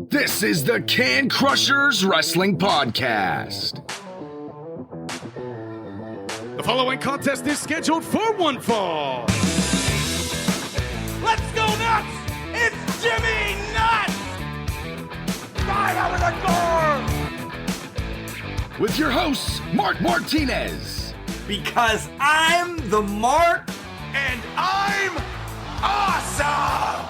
This is the Can Crushers Wrestling Podcast. The following contest is scheduled for one fall. Let's go nuts! It's Jimmy Nuts! Right out of the door! With your hosts, Mark Martinez. Because I'm the Mark and I'm awesome!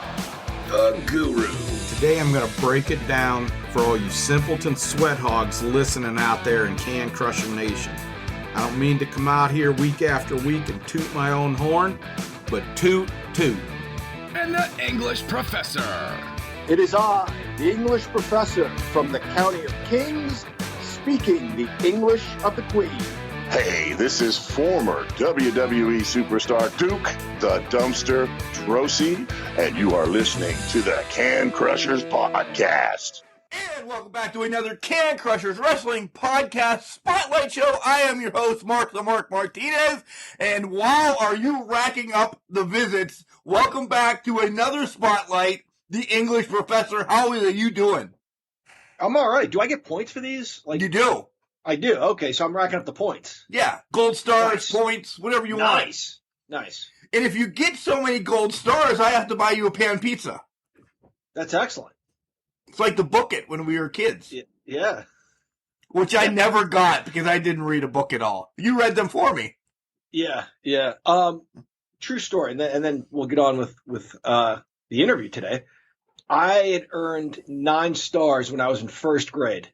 The Guru. Today I'm going to break it down for all you simpleton sweat hogs listening out there in Can Crusher Nation. I don't mean to come out here week after week and toot my own horn, but toot. And the English Professor. It is I, the English professor from the County of Kings, speaking the English of the Queen. Hey, this is former WWE superstar Duke, the Dumpster Drosy, and you are listening to the Can Crushers Podcast. And welcome back to another Can Crushers Wrestling Podcast Spotlight Show. I am your host, Mark the Mark Martinez, and wow, are you racking up the visits? Welcome back to another Spotlight, the English Professor. How are you doing? I'm all right. Do I get points for these? You do. I do. Okay, so I'm racking up the points. Yeah, gold stars, Nice. points, whatever you want. Nice. And if you get so many gold stars, I have to buy you a pan pizza. That's excellent. It's like the book it when we were kids, Yeah. which I never got because I didn't read a book at all. You read them for me. Yeah. True story, and then we'll get on with the interview today. I had earned 9 stars when I was in first grade.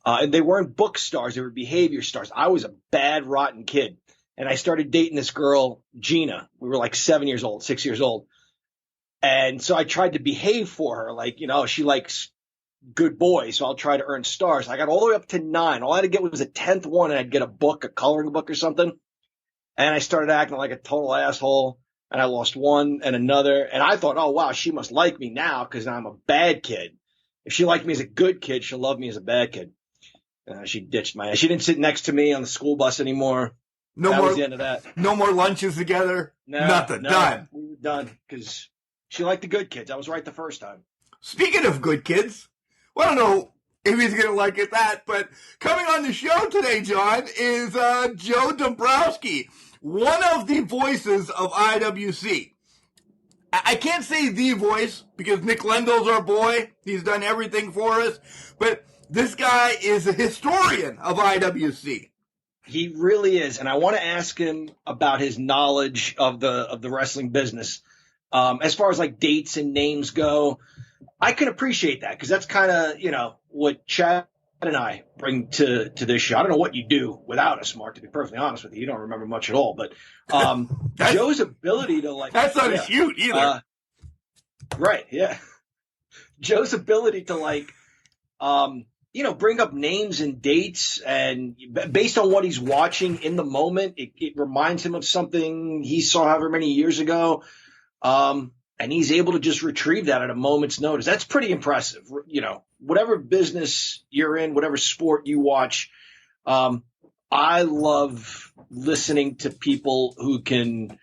And they weren't book stars, they were behavior stars. I was a bad, rotten kid. And I started dating this girl, Gina. We were like 6 years old. And so I tried to behave for her. She likes good boys, so I'll try to earn stars. I got all the way up to 9. All I had to get was a 10th one, and I'd get a book, a coloring book or something. And I started acting like a total asshole. And I lost one and another. And I thought, oh, wow, she must like me now because I'm a bad kid. If she liked me as a good kid, she'll love me as a bad kid. She ditched my ass. She didn't sit next to me on the school bus anymore. That was the end of that. No more lunches together? Nothing. Done. We were done because she liked the good kids. I was right the first time. Speaking of good kids, well, I don't know if he's going to like it that, but coming on the show today, John, is Joe Dombrowski, one of the voices of IWC. I can't say the voice because Nick Lendl's our boy. He's done everything for us, but this guy is a historian of IWC. He really is, and I want to ask him about his knowledge of the wrestling business. As far as like dates and names go, I can appreciate that because that's kind of what Chad and I bring to this show. I don't know what you do without us, Mark. To be perfectly honest with you, you don't remember much at all. But Joe's ability to that's not a shoot either, right? Yeah, Joe's ability to bring up names and dates, and based on what he's watching in the moment, it reminds him of something he saw however many years ago. And he's able to just retrieve that at a moment's notice. That's pretty impressive. Whatever business you're in, whatever sport you watch, I love listening to people who can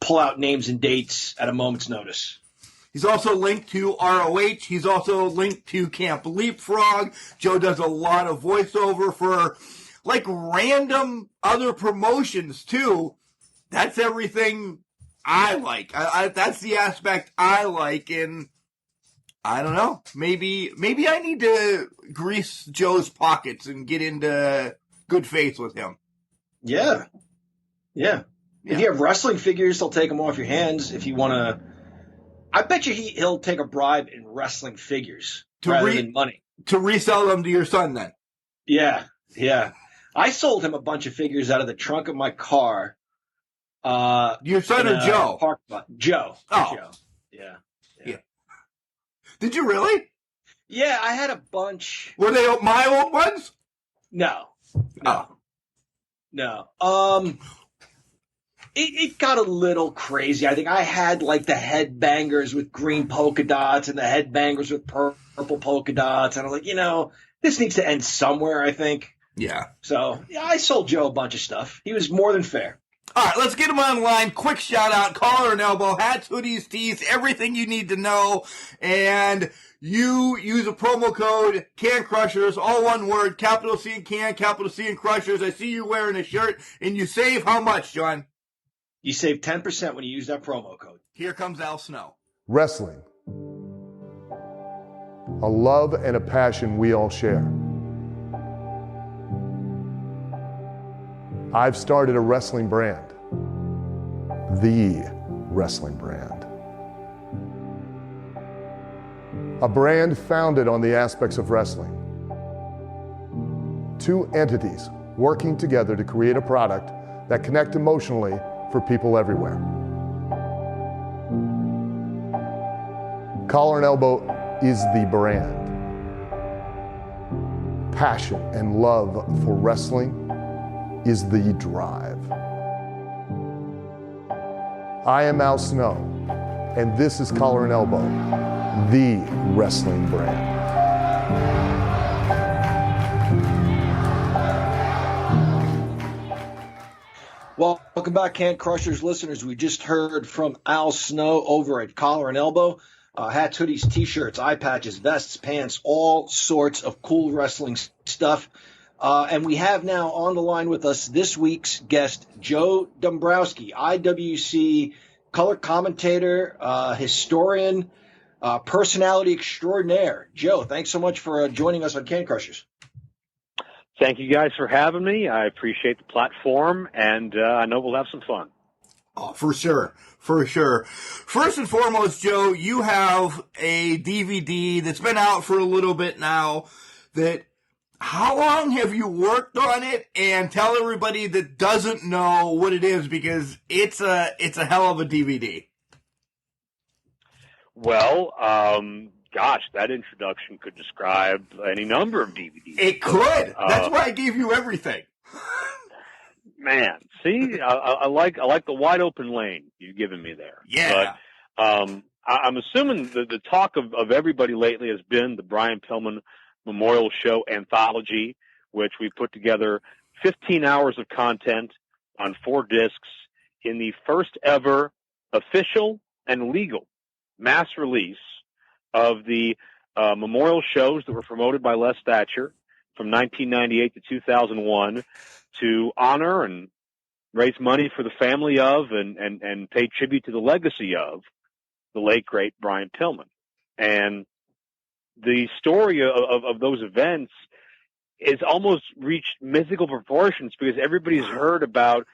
pull out names and dates at a moment's notice. He's also linked to ROH. He's also linked to Camp Leapfrog. Joe does a lot of voiceover for random other promotions too. That's everything I like. That's the aspect I like, and I don't know. Maybe I need to grease Joe's pockets and get into good faith with him. Yeah. If you have wrestling figures, he'll take them off your hands. If you want to, I bet you he'll take a bribe in wrestling figures rather than money. To resell them to your son then. Yeah. I sold him a bunch of figures out of the trunk of my car. Your son or Joe? Joe. Oh. Joe. Yeah. Did you really? Yeah, I had a bunch. Were they my old ones? No. No. It got a little crazy. I think I had the headbangers with green polka dots and the headbangers with purple polka dots. And I'm like, this needs to end somewhere, I think. Yeah. So, I sold Joe a bunch of stuff. He was more than fair. All right, let's get them online. Quick shout out, collar and elbow, hats, hoodies, tees, everything you need to know. And you use a promo code Can Crushers, all one word, capital C in Can, capital C in Crushers. I see you wearing a shirt, and you save how much, John? You save 10% when you use that promo code. Here comes Al Snow. Wrestling. A love and a passion we all share. I've started a wrestling brand. The wrestling brand. A brand founded on the aspects of wrestling. Two entities working together to create a product that connect emotionally for people everywhere. Collar and Elbow is the brand. Passion and love for wrestling is the drive. I am Al Snow, and this is Collar and Elbow, the wrestling brand. Well, welcome back, Can Crushers listeners. We just heard from Al Snow over at Collar and Elbow. Hats, hoodies, t-shirts, eye patches, vests, pants, all sorts of cool wrestling stuff. And we have now on the line with us this week's guest, Joe Dombrowski, IWC color commentator, historian, personality extraordinaire. Joe, thanks so much for joining us on Can Crushers. Thank you guys for having me. I appreciate the platform, and I know we'll have some fun. Oh, for sure. For sure. First and foremost, Joe, you have a DVD that's been out for a little bit now. How long have you worked on it? And tell everybody that doesn't know what it is, because it's a hell of a DVD. Well, gosh, that introduction could describe any number of DVDs. It could. That's why I gave you everything. Man, see, I like the wide open lane you've given me there. Yeah. But I'm assuming the talk of everybody lately has been the Brian Pillman Memorial Show Anthology, which we put together 15 hours of content on 4 discs in the first ever official and legal mass release of the memorial shows that were promoted by Les Thatcher from 1998 to 2001 to honor and raise money for the family of and pay tribute to the legacy of the late, great Brian Pillman. And the story of those events is almost reached mythical proportions, because everybody's heard about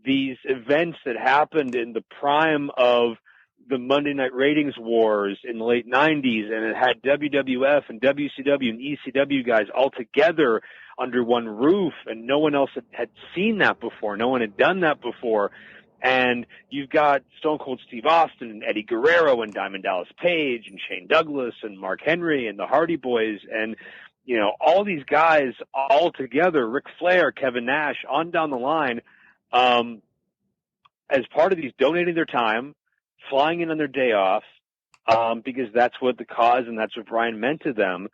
these events that happened in the prime of the Monday Night Ratings Wars in the late 90s, and it had WWF and WCW and ECW guys all together under one roof, and no one else had seen that before. No one had done that before. And you've got Stone Cold Steve Austin and Eddie Guerrero and Diamond Dallas Page and Shane Douglas and Mark Henry and the Hardy Boys and, you know, all these guys all together, Ric Flair, Kevin Nash, on down the line, as part of these donating their time, flying in on their day off, because that's what the cause and that's what Brian meant to them.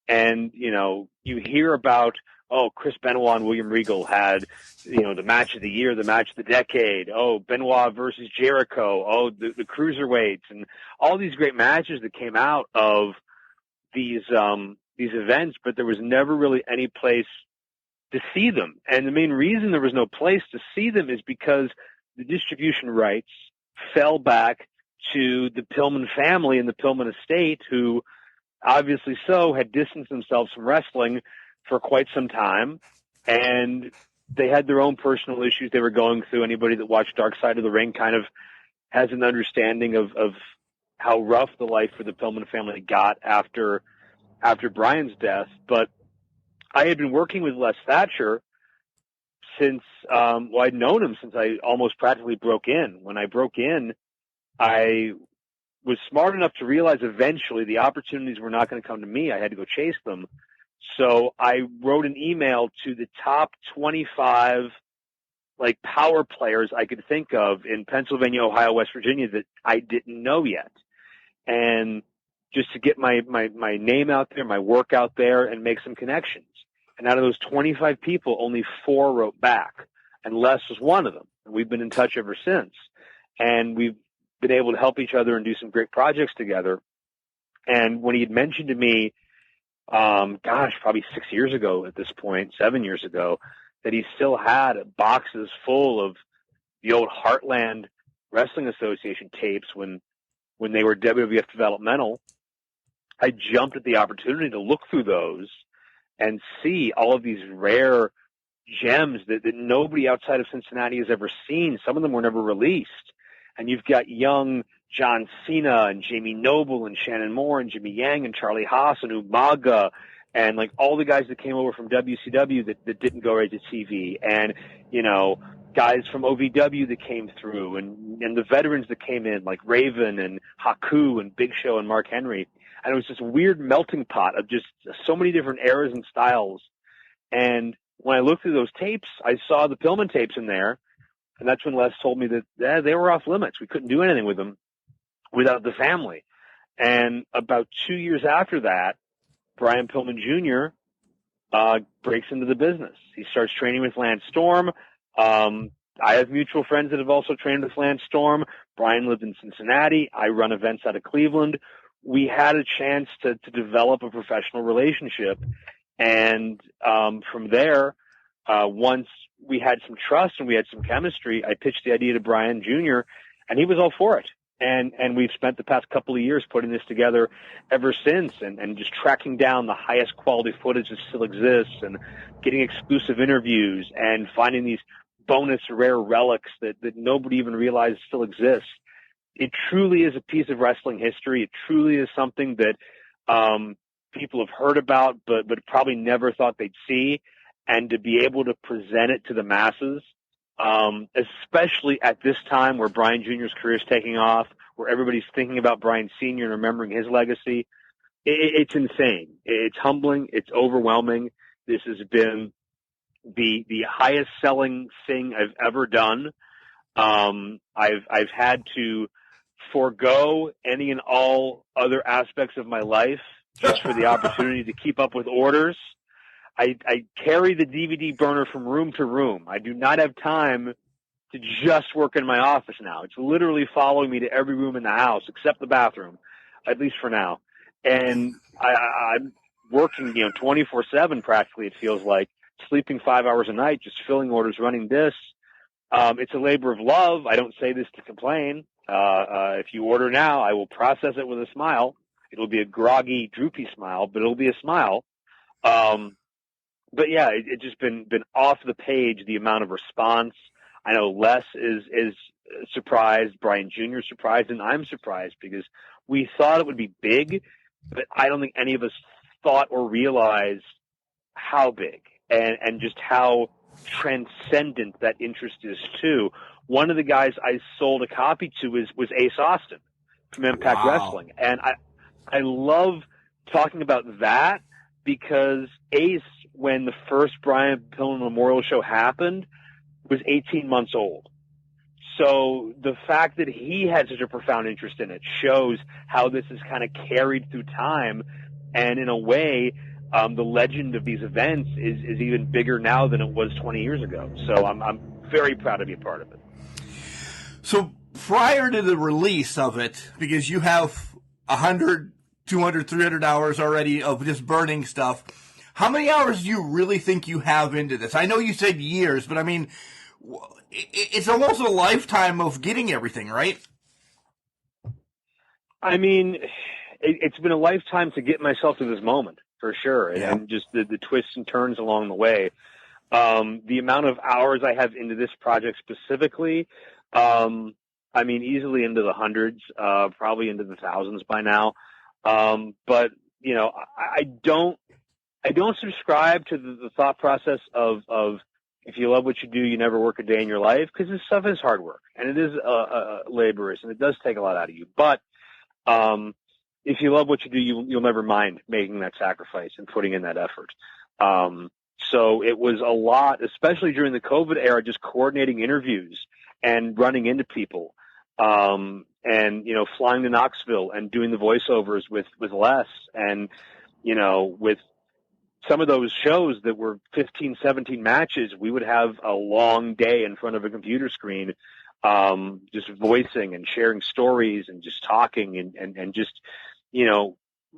And, you know, you hear about, oh, Chris Benoit and William Regal had, you know, the match of the year, the match of the decade. Oh, Benoit versus Jericho. Oh, the cruiserweights, and all these great matches that came out of these events, but there was never really any place to see them. And the main reason there was no place to see them is because the distribution rights fell back to the Pillman family and the Pillman estate, who obviously so had distanced themselves from wrestling for quite some time, and they had their own personal issues they were going through. Anybody that watched Dark Side of the Ring kind of has an understanding of how rough the life for the Pillman family got after Brian's death. But I had been working with Les Thatcher since, I'd known him since I almost practically broke in. When I broke in, I was smart enough to realize eventually the opportunities were not going to come to me. I had to go chase them. So I wrote an email to the top 25 like power players I could think of in Pennsylvania, Ohio, West Virginia that I didn't know yet. And just to get my name out there, my work out there, and make some connections. And out of those 25 people, only 4 wrote back. And Les was one of them. And we've been in touch ever since. And we've been able to help each other and do some great projects together. And when he had mentioned to me, probably 6 years ago at this point, 7 years ago, that he still had boxes full of the old Heartland Wrestling Association tapes when they were WWF developmental, I jumped at the opportunity to look through those and see all of these rare gems that nobody outside of Cincinnati has ever seen. Some of them were never released. And you've got young John Cena and Jamie Noble and Shannon Moore and Jimmy Yang and Charlie Haas and Umaga and like all the guys that came over from WCW that didn't go right to TV, and, you know, guys from OVW that came through, and the veterans that came in like Raven and Haku and Big Show and Mark Henry. And it was this weird melting pot of just so many different eras and styles. And when I looked through those tapes, I saw the Pillman tapes in there. And that's when Les told me that they were off limits. We couldn't do anything with them without the family. And about 2 years after that, Brian Pillman Jr. Breaks into the business. He starts training with Lance Storm. I have mutual friends that have also trained with Lance Storm. Brian lived in Cincinnati. I run events out of Cleveland. We had a chance to develop a professional relationship. And from there, once we had some trust and we had some chemistry, I pitched the idea to Brian Jr., and he was all for it. And we've spent the past couple of years putting this together ever since, and just tracking down the highest quality footage that still exists, and getting exclusive interviews, and finding these bonus rare relics that nobody even realized still exists. It truly is a piece of wrestling history. It truly is something that people have heard about, but probably never thought they'd see. And to be able to present it to the masses, especially at this time where Brian Jr.'s career is taking off, where everybody's thinking about Brian Sr. and remembering his legacy, it's insane. It's humbling. It's overwhelming. This has been the highest selling thing I've ever done. I've had to forego any and all other aspects of my life just for the opportunity to keep up with orders. I carry the DVD burner from room to room. I do not have time to just work in my office now. It's literally following me to every room in the house except the bathroom, at least for now. And I'm working, 24/7 practically, it feels like, sleeping 5 hours a night, just filling orders, running this. It's a labor of love. I don't say this to complain. If you order now, I will process it with a smile. It'll be a groggy, droopy smile, but it'll be a smile. But yeah, it's just been off the page, the amount of response. I know Les is surprised, Brian Jr. is surprised, and I'm surprised because we thought it would be big, but I don't think any of us thought or realized how big and just how transcendent that interest is too. One of the guys I sold a copy to was Ace Austin from Impact Wrestling. And I love talking about that because Ace, when the first Brian Pillman Memorial Show happened, was 18 months old. So the fact that he had such a profound interest in it shows how this is kind of carried through time. And in a way, the legend of these events is even bigger now than it was 20 years ago. So I'm very proud to be a part of it. So prior to the release of it, because you have 100, 200, 300 hours already of just burning stuff, how many hours do you really think you have into this? I know you said years, but I mean, it's almost a lifetime of getting everything, right? I mean, it's been a lifetime to get myself to this moment, for sure, and just the twists and turns along the way. The amount of hours I have into this project specifically, I mean, easily into the hundreds, probably into the thousands by now. But, I don't subscribe to the thought process of if you love what you do, you never work a day in your life, because this stuff is hard work and it is laborious and it does take a lot out of you. But if you love what you do, you'll never mind making that sacrifice and putting in that effort. So it was a lot, especially during the COVID era, just coordinating interviews and running into people, and flying to Knoxville and doing the voiceovers with Les, and with some of those shows that were 15, 17 matches, we would have a long day in front of a computer screen, just voicing and sharing stories and just talking and just,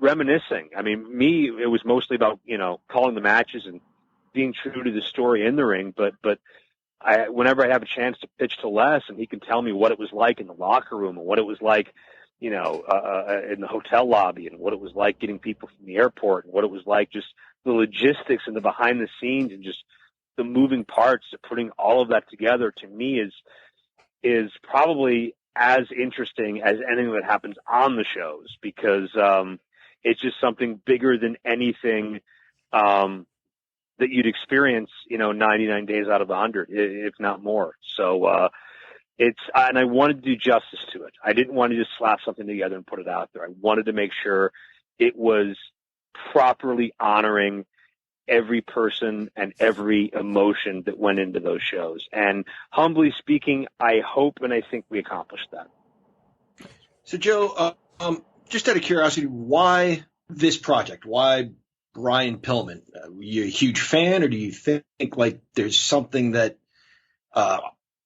reminiscing. I mean, me, it was mostly about, calling the matches and being true to the story in the ring. But whenever I have a chance to pitch to Les and he can tell me what it was like in the locker room and what it was like, in the hotel lobby and what it was like getting people from the airport and what it was like, just the logistics and the behind the scenes and just the moving parts of putting all of that together, to me is probably as interesting as anything that happens on the shows, because it's just something bigger than anything that you'd experience, 99 days out of 100, if not more. So and I wanted to do justice to it. I didn't want to just slap something together and put it out there. I wanted to make sure it was properly honoring every person and every emotion that went into those shows. And humbly speaking, I hope and I think we accomplished that. So, Joe, just out of curiosity, why this project? Why Brian Pillman? Are you a huge fan, or do you think like there's something that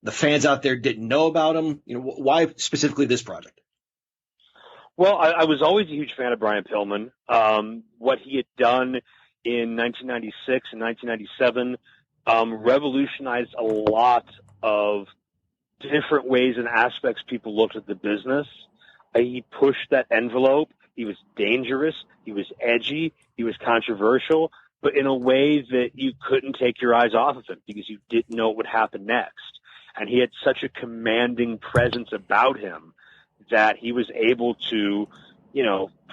the fans out there didn't know about him? Why specifically this project? Well, I was always a huge fan of Brian Pillman. What he had done in 1996 and 1997 revolutionized a lot of different ways and aspects people looked at the business. He pushed that envelope. He was dangerous. He was edgy. He was controversial, but in a way that you couldn't take your eyes off of him because you didn't know what would happen next. And he had such a commanding presence about him that he was able to,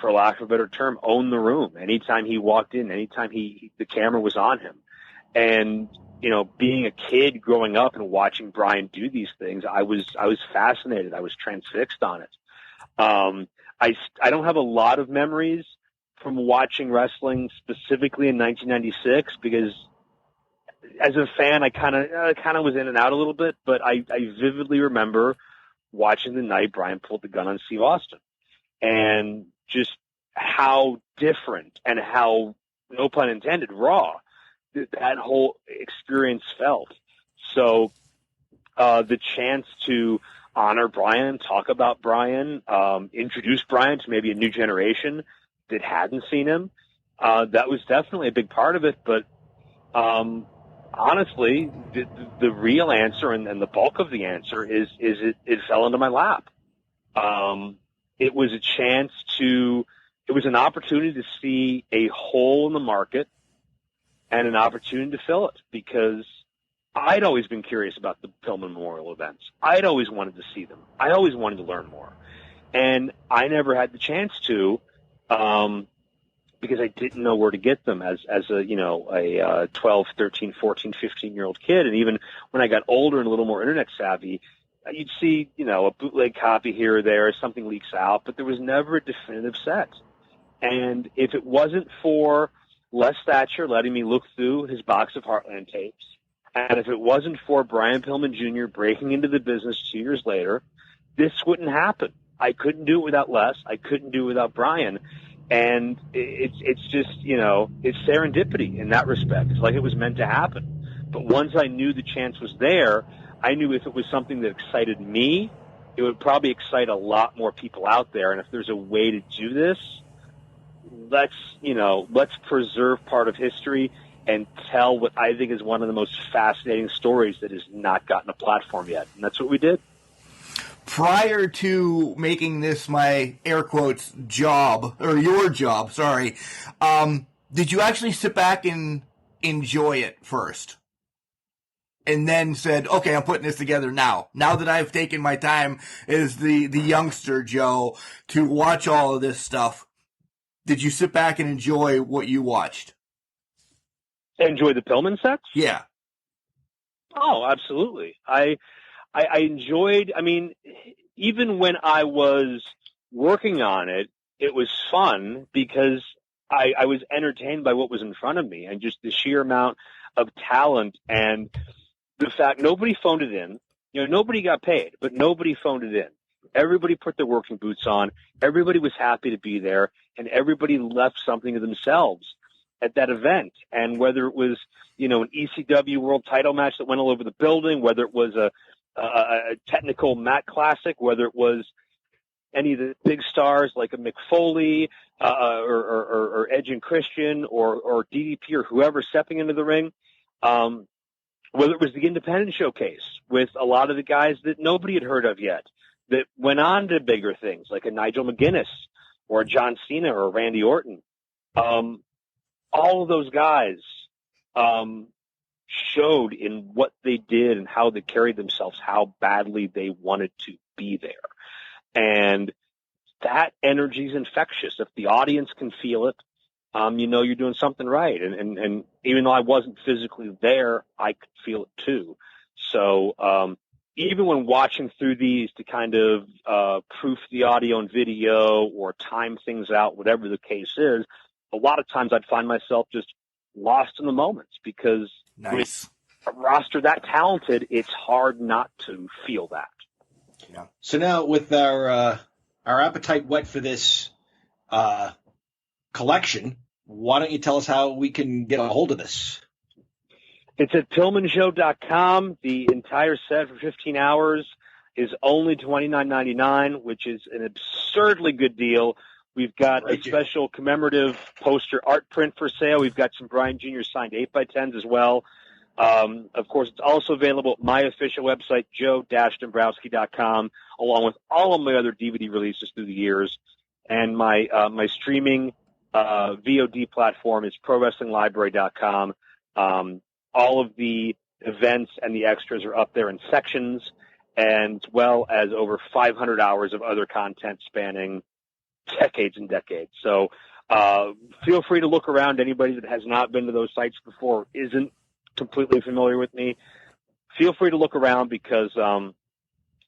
for lack of a better term, own the room. Anytime he walked in, anytime the camera was on him. And, being a kid growing up and watching Brian do these things, I was fascinated. I was transfixed on it. I don't have a lot of memories from watching wrestling specifically in 1996 because as a fan, I kind of was in and out a little bit, but I vividly remember watching the night Brian pulled the gun on Steve Austin and just how different and how, no pun intended, raw that whole experience felt. So the chance to honor Brian, talk about Brian, introduce Brian to maybe a new generation that hadn't seen him, that was definitely a big part of it. But honestly, the real answer and the bulk of the answer is it fell into my lap. It was it was an opportunity to see a hole in the market and an opportunity to fill it, because I'd always been curious about the Pillman Memorial events. I'd always wanted to see them. I always wanted to learn more. And I never had the chance to, because I didn't know where to get them as a 12, 13, 14, 15-year-old kid. And even when I got older and a little more internet savvy, you'd see, a bootleg copy here or there, something leaks out, but there was never a definitive set. And if it wasn't for Les Thatcher letting me look through his box of Heartland tapes, and if it wasn't for Brian Pillman Jr. breaking into the business 2 years later, this wouldn't happen. I couldn't do it without Les. I couldn't do it without Brian. And it's just, it's serendipity in that respect. It's like it was meant to happen. But once I knew the chance was there, I knew if it was something that excited me, it would probably excite a lot more people out there. And if there's a way to do this, let's preserve part of history and tell what I think is one of the most fascinating stories that has not gotten a platform yet. And that's what we did. Prior to making this my air quotes job, or your job, sorry, did you actually sit back and enjoy it first? And then said, okay, I'm putting this together now. Now that I've taken my time as the youngster Joe to watch all of this stuff, did you sit back and enjoy what you watched? Enjoy the Pillman sets? Yeah. Oh, absolutely. I enjoyed, even when I was working on it, it was fun because I was entertained by what was in front of me and just the sheer amount of talent and the fact nobody phoned it in. Nobody got paid, but nobody phoned it in. Everybody put their working boots on. Everybody was happy to be there, and everybody left something of themselves. at that event. And whether it was, an ECW world title match that went all over the building, whether it was a technical mat classic, whether it was any of the big stars like a Mick Foley or Edge and Christian or DDP or whoever stepping into the ring, whether it was the independent showcase with a lot of the guys that nobody had heard of yet that went on to bigger things like a Nigel McGuinness or a John Cena or a Randy Orton. All of those guys showed in what they did and how they carried themselves, how badly they wanted to be there. And that energy is infectious. If the audience can feel it, you're doing something right. And even though I wasn't physically there, I could feel it too. So even when watching through these to kind of proof the audio and video or time things out, whatever the case is, a lot of times I'd find myself just lost in the moments because with a roster that talented, it's hard not to feel that. Yeah. So now with our appetite whet for this collection, why don't you tell us how we can get a hold of this? It's at PillmanShow.com. The entire set for 15 hours is only $29.99, which is an absurdly good deal. We've got a special commemorative poster art print for sale. We've got some Brian Jr. signed 8x10s as well. Of course, it's also available at my official website, joe-dombrowski.com, along with all of my other DVD releases through the years. And my streaming VOD platform is prowrestlинglibrary.com. All of the events and the extras are up there in sections, as well as over 500 hours of other content spanning decades and decades. So feel free to look around. Anybody that has not been to those sites before, isn't completely familiar with me, feel free to look around because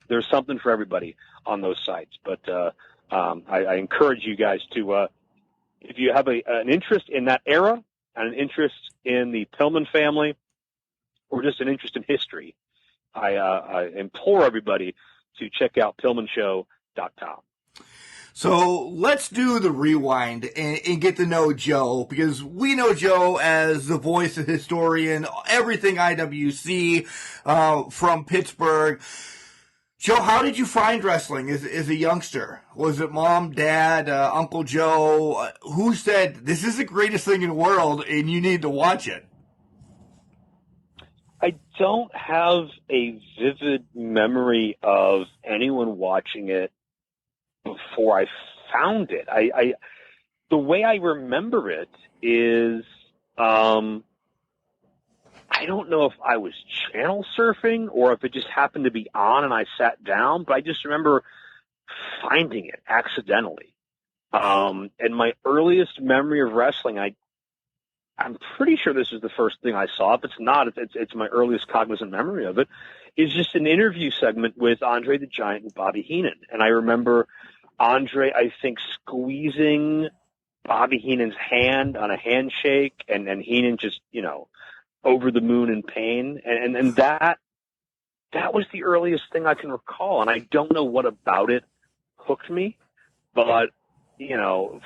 there's something for everybody on those sites. But I encourage you guys to, if you have an interest in that era and an interest in the Pillman family or just an interest in history, I implore everybody to check out PillmanShow.com. So let's do the rewind and get to know Joe, because we know Joe as the voice of historian, everything IWC from Pittsburgh. Joe, how did you find wrestling as a youngster? Was it mom, dad, Uncle Joe? Who said, this is the greatest thing in the world and you need to watch it? I don't have a vivid memory of anyone watching it before I found it. The way I remember it is, I don't know if I was channel surfing or if it just happened to be on and I sat down, but I just remember finding it accidentally. And my earliest memory of wrestling, I'm pretty sure this is the first thing I saw. If it's not, it's my earliest cognizant memory of it, is just an interview segment with Andre the Giant and Bobby Heenan. And I remember Andre, I think, squeezing Bobby Heenan's hand on a handshake and Heenan just, over the moon in pain. And that was the earliest thing I can recall. And I don't know what about it hooked me, but,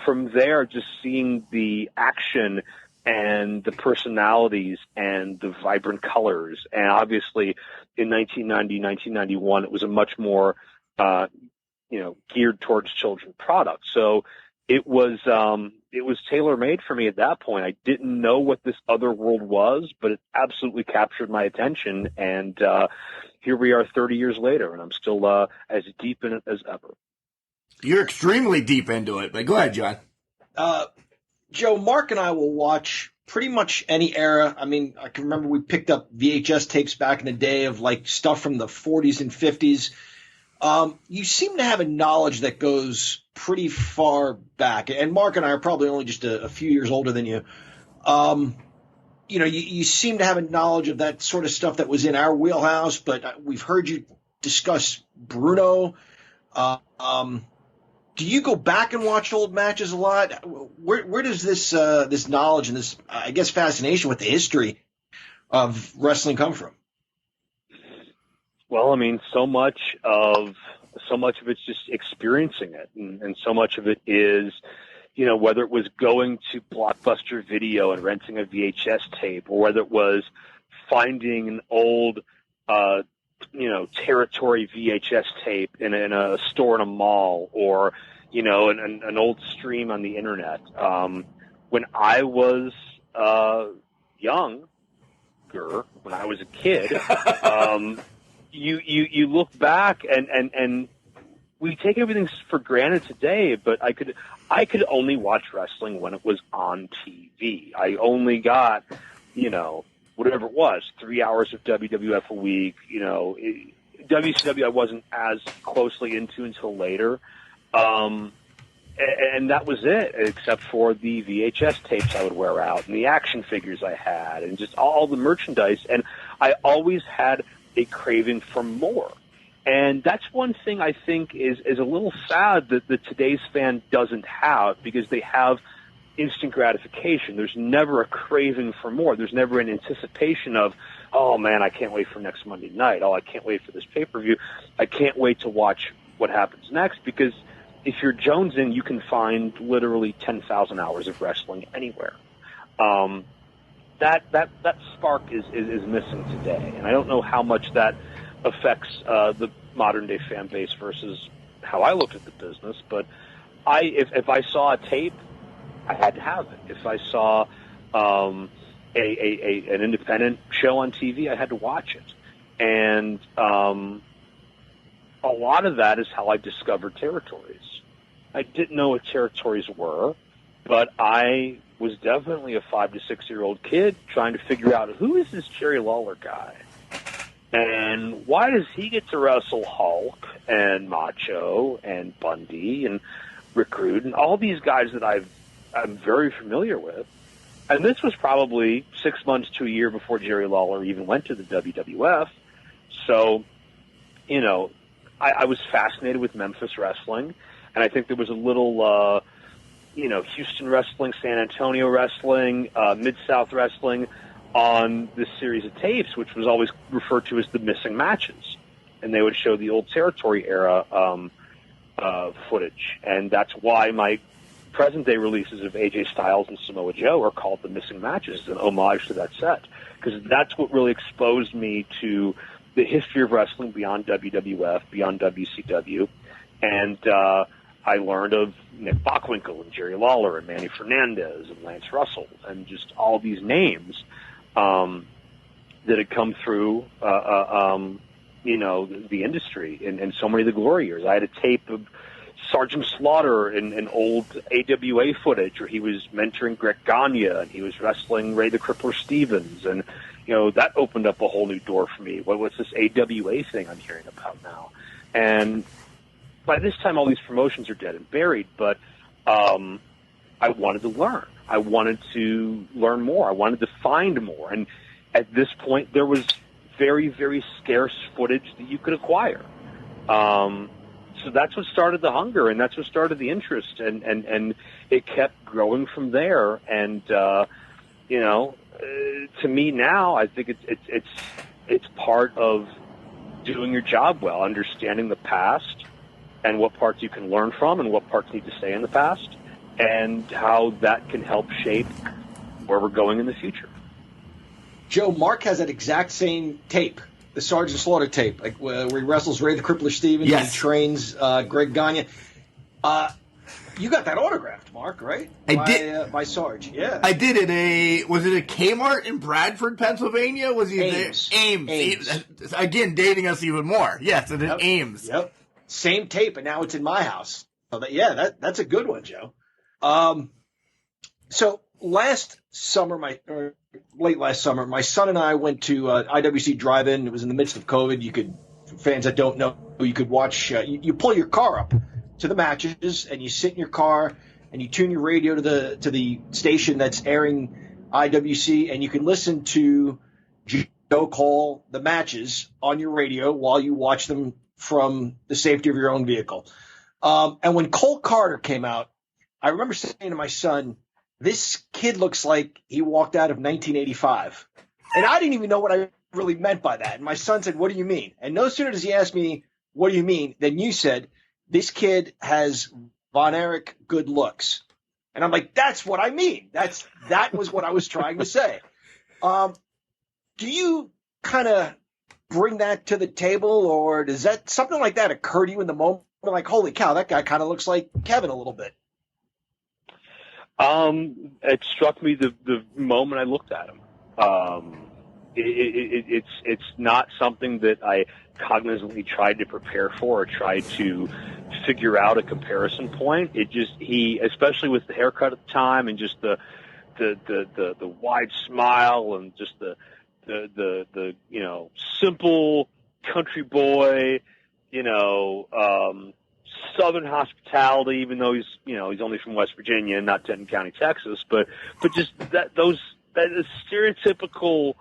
from there, just seeing the action and the personalities and the vibrant colors. And obviously in 1990, 1991, it was a much more, geared towards children product. So it was tailor-made for me at that point. I didn't know what this other world was, but it absolutely captured my attention. And here we are 30 years later, and I'm still as deep in it as ever. You're extremely deep into it, but go ahead, John. Joe, Mark and I will watch pretty much any era. I mean, I can remember we picked up VHS tapes back in the day of like stuff from the 40s and 50s. You seem to have a knowledge that goes pretty far back, and Mark and I are probably only just a few years older than you. You seem to have a knowledge of that sort of stuff that was in our wheelhouse, but we've heard you discuss Bruno. Do you go back and watch old matches a lot? Where does this knowledge and this, I guess, fascination with the history of wrestling come from? Well, I mean, so much of it's just experiencing it, and so much of it is, whether it was going to Blockbuster Video and renting a VHS tape, or whether it was finding an old, Territory VHS tape in a store in a mall, or, an old stream on the internet. When I was younger, when I was a kid, you look back and we take everything for granted today, but I could only watch wrestling when it was on TV. I only got, whatever it was, 3 hours of WWF a week. WCW I wasn't as closely into until later. And that was it, except for the VHS tapes I would wear out and the action figures I had and just all the merchandise. And I always had a craving for more. And that's one thing I think is a little sad that today's fan doesn't have, because they have instant gratification. There's never a craving for more. There's never an anticipation of, oh, man, I can't wait for next Monday night. Oh, I can't wait for this pay-per-view. I can't wait to watch what happens next, because if you're jonesing, you can find literally 10,000 hours of wrestling anywhere. That spark is missing today, and I don't know how much that affects the modern day fan base versus how I looked at the business. But if I saw a tape, I had to have it. If I saw an independent show on TV, I had to watch it. And a lot of that is how I discovered territories. I didn't know what territories were, but I was definitely a 5 to 6 year old kid trying to figure out, who is this Jerry Lawler guy? And why does he get to wrestle Hulk and Macho and Bundy and Rick Rude and all these guys that I'm very familiar with? And this was probably 6 months to a year before Jerry Lawler even went to the WWF. So, I was fascinated with Memphis wrestling, and I think there was a little, Houston wrestling, San Antonio wrestling, Mid-South wrestling on this series of tapes, which was always referred to as the missing matches. And they would show the old territory era footage. And that's why my present-day releases of AJ Styles and Samoa Joe are called the missing matches, an homage to that set. Because that's what really exposed me to the history of wrestling beyond WWF, beyond WCW. And I learned of Nick Bockwinkel and Jerry Lawler and Manny Fernandez and Lance Russell and just all these names that had come through, the industry in so many of the glory years. I had a tape of Sergeant Slaughter in old AWA footage where he was mentoring Greg Gagne and he was wrestling Ray the Crippler Stevens. And, that opened up a whole new door for me. What's this AWA thing I'm hearing about now? And by this time, all these promotions are dead and buried, but I wanted to learn. I wanted to learn more. I wanted to find more. And at this point, there was very, very scarce footage that you could acquire. So that's what started the hunger, and that's what started the interest, and it kept growing from there. And to me now, I think it's part of doing your job well, understanding the past and what parts you can learn from and what parts need to stay in the past, and how that can help shape where we're going in the future. Joe, Mark has that exact same tape, the Sergeant Slaughter tape, like where he wrestles Ray the Crippler Stevens and trains Greg Gagne. You got that autographed, Mark, right? I did. By Sarge, yeah. I did it was it a Kmart in Bradford, Pennsylvania? Was he Ames. there? Ames. Again, dating us even more. Yes, it is Ames. Yep. Same tape, and now it's in my house. So that's a good one, Joe. So last summer, late last summer, my son and I went to IWC Drive-In. It was in the midst of COVID. Fans that don't know, you could watch. You pull your car up to the matches, and you sit in your car, and you tune your radio to the station that's airing IWC, and you can listen to Joe call the matches on your radio while you watch them from the safety of your own vehicle. And when Cole Carter came out, I remember saying to my son, this kid looks like he walked out of 1985. And I didn't even know what I really meant by that. And my son said, what do you mean? And no sooner does he ask me, what do you mean? Then you said, this kid has Von Erich good looks. And I'm like, that's what I mean. That was what I was trying to say. Do you kind of bring that to the table, or does that something like that occur to you in the moment? Like, holy cow, that guy kind of looks like Kevin a little bit. It struck me the moment I looked at him. It's not something that I cognizantly tried to prepare for or tried to figure out a comparison point. He, especially with the haircut at the time and just the wide smile and just the simple country boy, Southern hospitality, even though he's only from West Virginia and not Denton County, Texas, but just that is stereotypical,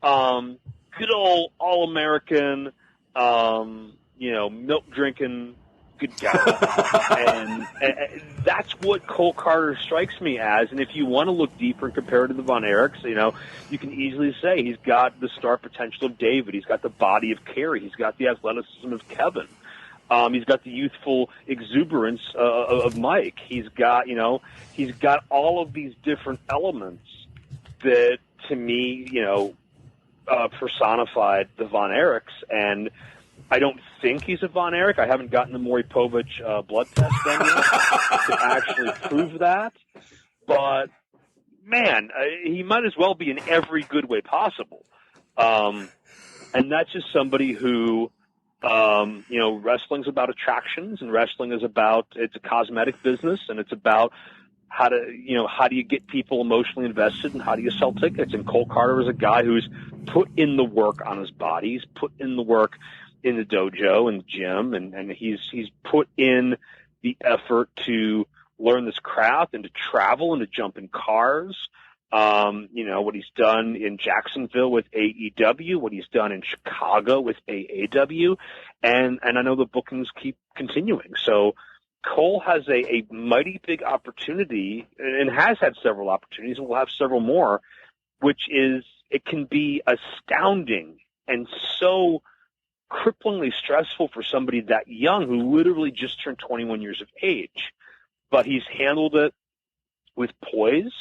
good old all-American, milk drinking good guy. and that's what Cole Carter strikes me as. And if you want to look deeper and compare it to the Von Erichs, you can easily say he's got the star potential of David. He's got the body of Kerry. He's got the athleticism of Kevin. He's got the youthful exuberance of Mike. He's got all of these different elements that, to me, personified the Von Erichs. And I don't think he's a Von Erich. I haven't gotten the Maury Povich blood test done yet to actually prove that. But, man, he might as well be in every good way possible. And that's just somebody who, wrestling's about attractions, and wrestling is it's a cosmetic business, and it's about how do you get people emotionally invested, and how do you sell tickets? And Cole Carter is a guy who's put in the work on his body. He's put in the work in the dojo and the gym, and he's put in the effort to learn this craft and to travel and to jump in cars. What he's done in Jacksonville with AEW, what he's done in Chicago with AAW, and I know the bookings keep continuing. So Cole has a mighty big opportunity, and has had several opportunities, and will have several more, which is, it can be astounding and so cripplingly stressful for somebody that young, who literally just turned 21 years of age. But he's handled it with poise.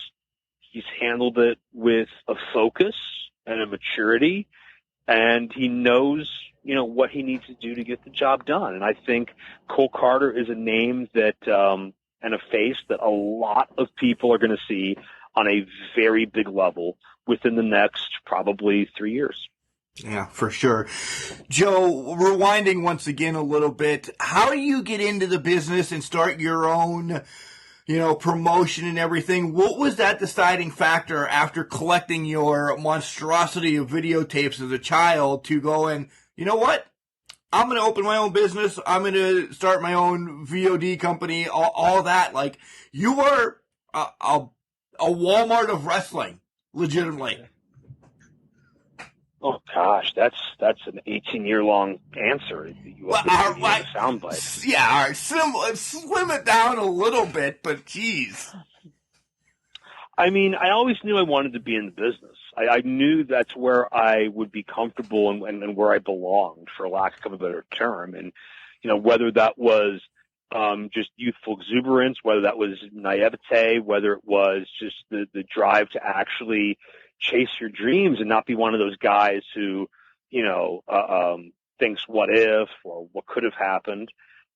He's handled it with a focus and a maturity, and he knows, what he needs to do to get the job done. And I think Cole Carter is a name that, and a face that a lot of people are going to see on a very big level within the next probably 3 years. Yeah, for sure. Joe, rewinding once again a little bit, how do you get into the business and start your own, promotion and everything? What was that deciding factor after collecting your monstrosity of videotapes as a child to go and, you know what? I'm going to open my own business. I'm going to start my own VOD company, all that. Like, you were a Walmart of wrestling, legitimately. Oh gosh, that's an 18-year-long answer. You a soundbite. Yeah, all right, slim it down a little bit, but geez. I mean, I always knew I wanted to be in the business. I knew that's where I would be comfortable and where I belonged, for lack of a better term. And whether that was just youthful exuberance, whether that was naivete, whether it was just the drive to actually chase your dreams and not be one of those guys who, thinks what if or what could have happened.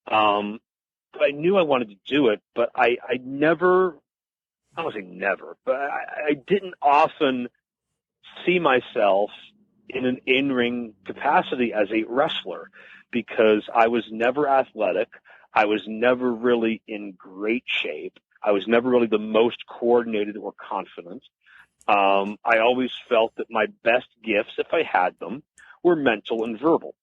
But I knew I wanted to do it, but I never, I don't say never, but I didn't often see myself in an in-ring capacity as a wrestler, because I was never athletic. I was never really in great shape. I was never really the most coordinated or confident. I always felt that my best gifts, if I had them, were mental and verbal.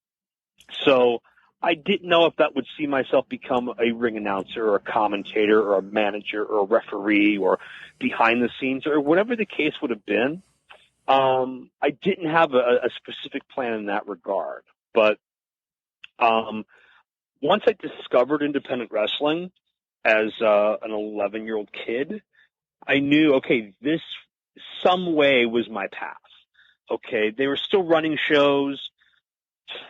So I didn't know if that would see myself become a ring announcer or a commentator or a manager or a referee or behind the scenes or whatever the case would have been. I didn't have a specific plan in that regard. But once I discovered independent wrestling as an 11-year-old kid, I knew, okay, this some way was my path. Okay, they were still running shows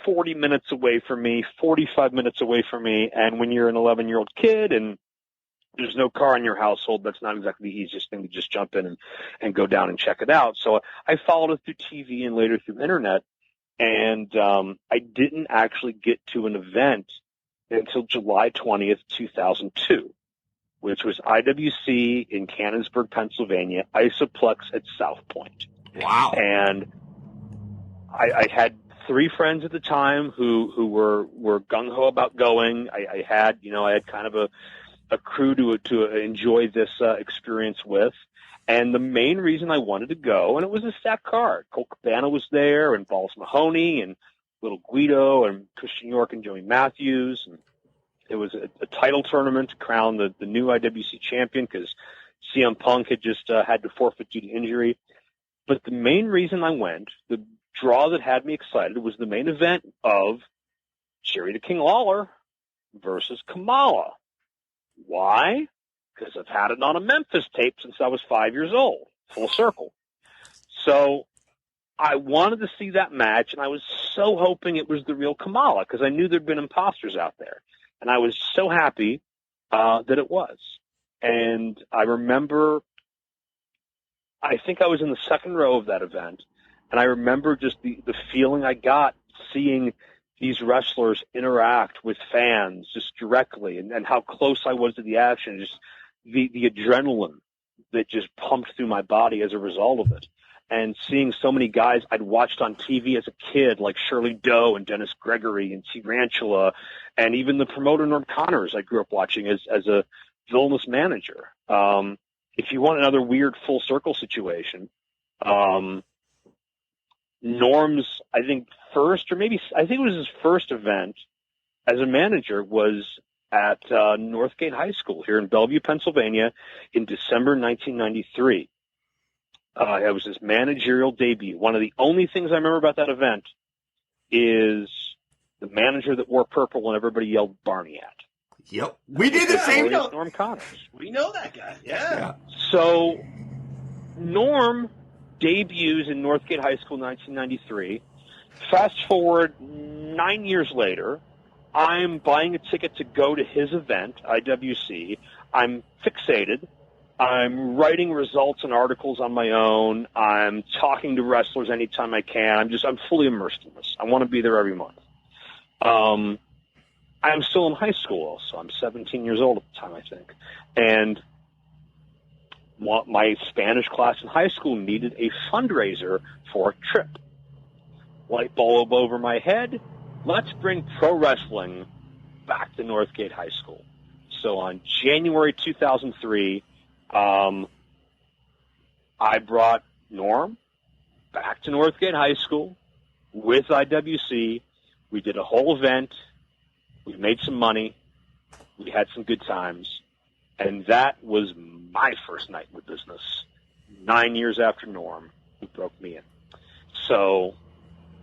40 minutes away from me, 45 minutes away from me. And when you're an 11-year-old kid and there's no car in your household, that's not exactly the easiest thing to just jump in and go down and check it out. So I followed it through TV and later through internet. And I didn't actually get to an event until July 20th, 2002, which was IWC in Canonsburg, Pennsylvania, Isoplex at South Point. Wow. And I had 3 friends at the time who were gung-ho about going. I had kind of a crew to enjoy this experience with. And the main reason I wanted to go, and it was a stacked card. Colt Cabana was there, and Balls Mahoney, and Little Guido, and Christian York, and Joey Matthews. And it was a title tournament to crown the new IWC champion because CM Punk had just had to forfeit due to injury. But the main reason I went, the draw that had me excited, was the main event of Jerry the King Lawler versus Kamala. Why? Because I've had it on a Memphis tape since I was 5 years old, full circle. So I wanted to see that match, and I was so hoping it was the real Kamala because I knew there'd been imposters out there. And I was so happy that it was. And I remember, I think I was in the second row of that event, and I remember just the feeling I got seeing these wrestlers interact with fans just directly and how close I was to the action, just the adrenaline that just pumped through my body as a result of it. And seeing so many guys I'd watched on TV as a kid, like Shirley Doe and Dennis Gregory and T. Rantula, and even the promoter Norm Connors I grew up watching as a villainous manager. If you want another weird full circle situation, Norm's, I think it was his first event as a manager was at Northgate High School here in Bellevue, Pennsylvania in December 1993. It was his managerial debut. One of the only things I remember about that event is the manager that wore purple and everybody yelled Barney at. Yep. We did the same. Norm Connors. We know that guy. Yeah. So Norm debuts in Northgate High School in 1993. Fast forward 9 years later, I'm buying a ticket to go to his event, IWC. I'm fixated. I'm writing results and articles on my own. I'm talking to wrestlers anytime I can. I'm fully immersed in this. I want to be there every month. I'm still in high school also. I'm 17 years old at the time, I think. And my Spanish class in high school needed a fundraiser for a trip. Light bulb over my head. Let's bring pro wrestling back to Northgate High School. So on January 2003, I brought Norm back to Northgate High School with IWC. We did a whole event. We made some money. We had some good times. And that was my first night in the business, 9 years after Norm, who broke me in. So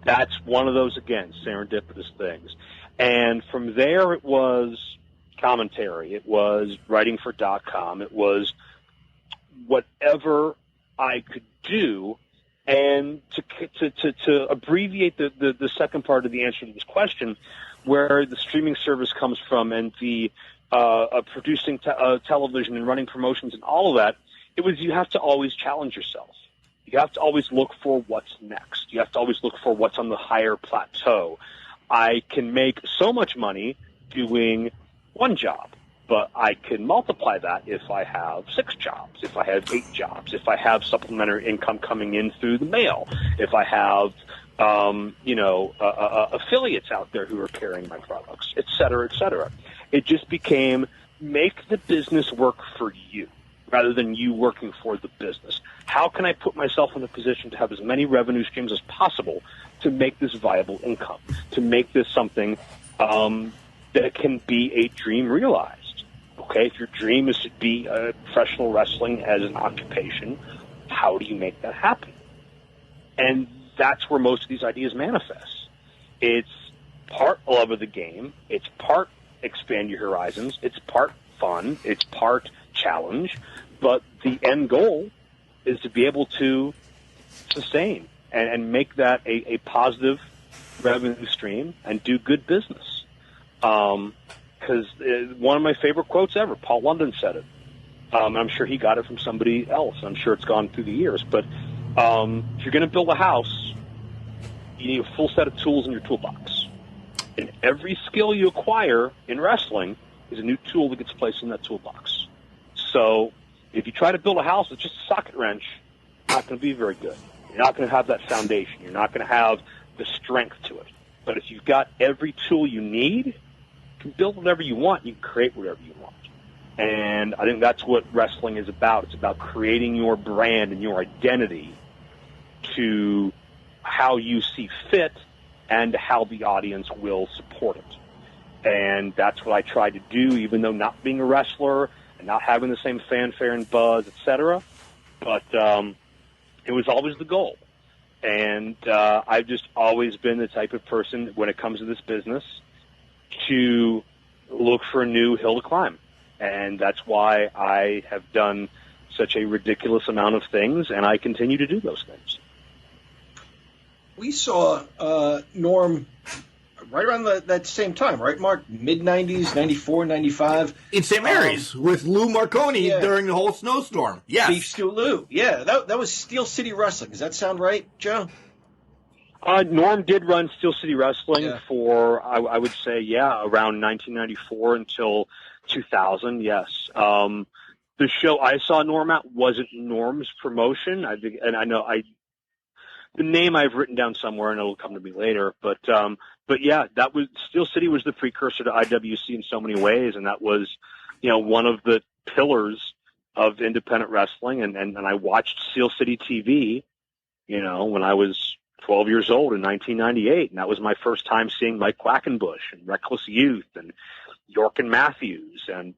that's one of those, again, serendipitous things. And from there, it was commentary. It was writing for .com. It was whatever I could do. And to abbreviate the second part of the answer to this question, where the streaming service comes from and the producing television and running promotions and all of that, it was you have to always challenge yourself. You have to always look for what's next. You have to always look for what's on the higher plateau. I can make so much money doing one job, but I can multiply that if I have 6 jobs, if I have 8 jobs, if I have supplementary income coming in through the mail, if I have affiliates out there who are carrying my products, et cetera, et cetera. It just became make the business work for you rather than you working for the business. How can I put myself in a position to have as many revenue streams as possible to make this viable income, to make this something that can be a dream realized? Okay, if your dream is to be professional wrestling as an occupation, how do you make that happen? And that's where most of these ideas manifest. It's part love of the game. It's part expand your horizons. It's part fun. It's part challenge. But the end goal is to be able to sustain and make that a positive revenue stream and do good business. Because because one of my favorite quotes ever, Paul London said it. I'm sure he got it from somebody else. I'm sure it's gone through the years. But if you're going to build a house, you need a full set of tools in your toolbox. And every skill you acquire in wrestling is a new tool that gets placed in that toolbox. So if you try to build a house with just a socket wrench, you're not going to be very good. You're not going to have that foundation. You're not going to have the strength to it. But if you've got every tool you need, you can build whatever you want. You can create whatever you want. And I think that's what wrestling is about. It's about creating your brand and your identity to how you see fit and how the audience will support it. And that's what I tried to do, even though not being a wrestler and not having the same fanfare and buzz, etc. But it was always the goal. And I've just always been the type of person, when it comes to this business, to look for a new hill to climb. And that's why I have done such a ridiculous amount of things, and I continue to do those things. We saw Norm right around that same time, right, Mark? Mid-90s, 94, 95. In St. Mary's with Lou Marconi during the whole snowstorm. Yes. Beef Stew Lou. Yeah, that was Steel City Wrestling. Does that sound right, Joe? Norm did run Steel City Wrestling for, I would say, around 1994 until 2000, yes. The show I saw Norm at wasn't Norm's promotion. The name I've written down somewhere, and it'll come to me later. But yeah, that was Steel City was the precursor to IWC in so many ways, and that was, one of the pillars of independent wrestling. And I watched Steel City TV, when I was 12 years old in 1998, and that was my first time seeing Mike Quackenbush and Reckless Youth and York and Matthews, and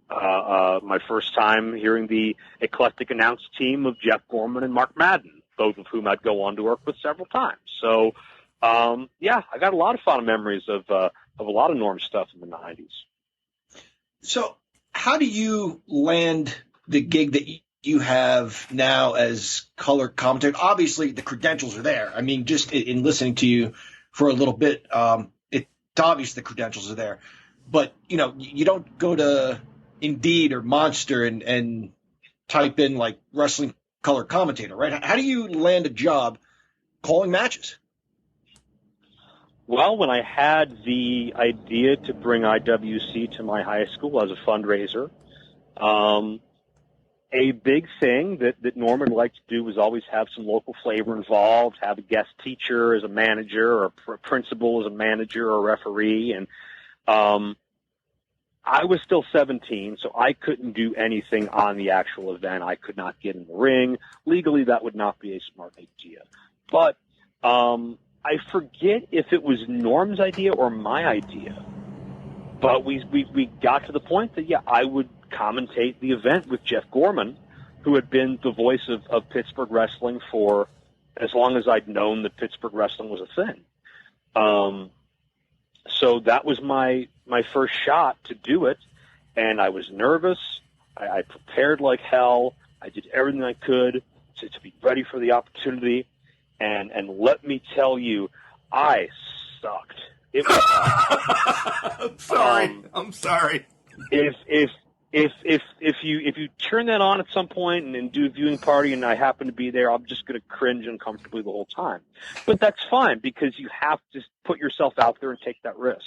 my first time hearing the eclectic announce team of Jeff Gorman and Mark Madden, both of whom I'd go on to work with several times. So, I got a lot of fond memories of a lot of Norm stuff in the 90s. So, how do you land the gig that you have now as color commentator? Obviously, the credentials are there. I mean, just in listening to you for a little bit, it's obvious the credentials are there. But, you don't go to Indeed or Monster and type in, like, wrestling color commentator, right? How do you land a job calling matches? Well, when I had the idea to bring IWC to my high school as a fundraiser, a big thing that Norman liked to do was always have some local flavor involved, have a guest teacher as a manager or a principal as a manager or a referee. And I was still 17, so I couldn't do anything on the actual event. I could not get in the ring. Legally, that would not be a smart idea. But I forget if it was Norm's idea or my idea. But we got to the point that, I would commentate the event with Jeff Gorman, who had been the voice of Pittsburgh wrestling for as long as I'd known that Pittsburgh wrestling was a thing. So that was my first shot to do it, and I was nervous. I prepared like hell. I did everything I could to be ready for the opportunity, and let me tell you, I sucked. It was I'm sorry. If you turn that on at some point and do a viewing party and I happen to be there, I'm just going to cringe uncomfortably the whole time. But that's fine because you have to put yourself out there and take that risk.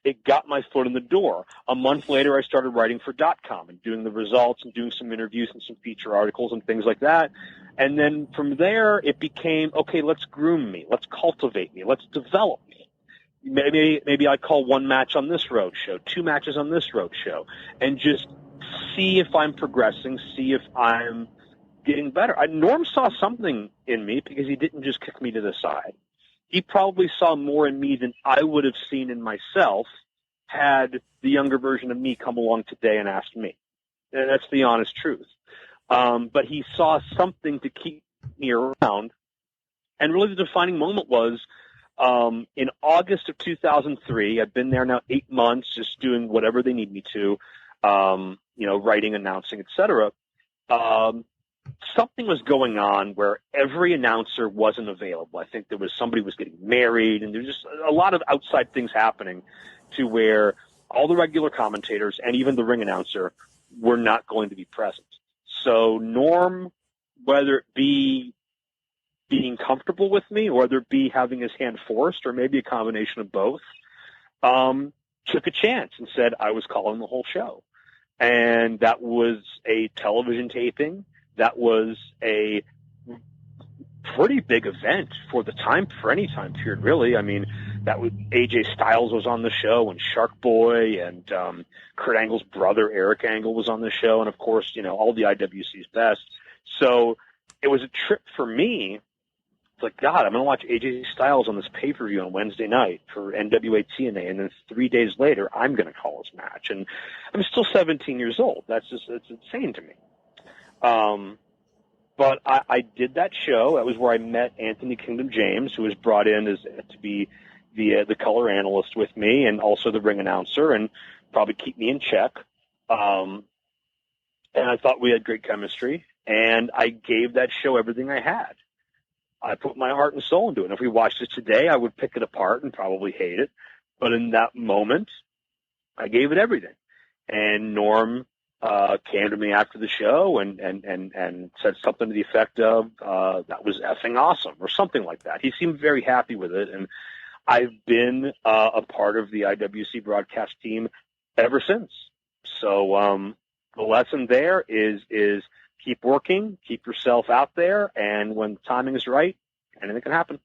It got my foot in the door. A month later, I started writing for .com and doing the results and doing some interviews and some feature articles and things like that. And then from there, it became, okay, let's groom me. Let's cultivate me. Let's develop me. Maybe I call one match on this road show, 2 matches on this road show, and just see if I'm progressing, see if I'm getting better. Norm saw something in me because he didn't just kick me to the side. He probably saw more in me than I would have seen in myself had the younger version of me come along today and asked me. And that's the honest truth. But he saw something to keep me around. And really the defining moment was in August of 2003. I've been there now 8 months, just doing whatever they need me to, writing, announcing, etc. something was going on where every announcer wasn't available. I think there was somebody was getting married, and there's just a lot of outside things happening to where all the regular commentators and even the ring announcer were not going to be present. So Norm, whether it be being comfortable with me, or whether it be having his hand forced, or maybe a combination of both, took a chance and said I was calling the whole show. And that was a television taping. That was a pretty big event for the time, for any time period, really. I mean, that was AJ Styles was on the show, and Shark Boy, and Kurt Angle's brother Eric Angle was on the show, and of course, all the IWC's best. So it was a trip for me. It's like, God, I'm going to watch AJ Styles on this pay-per-view on Wednesday night for NWA TNA, and then 3 days later, I'm going to call his match. And I'm still 17 years old. It's insane to me. But I did that show. That was where I met Anthony Kingdom James, who was brought in to be the color analyst with me, and also the ring announcer, and probably keep me in check. And I thought we had great chemistry, and I gave that show everything I had. I put my heart and soul into it. And if we watched it today, I would pick it apart and probably hate it. But in that moment, I gave it everything. And Norm came to me after the show and said something to the effect of, that was effing awesome, or something like that. He seemed very happy with it. And I've been a part of the IWC broadcast team ever since. So the lesson there is keep working, keep yourself out there, and when the timing is right, anything can happen.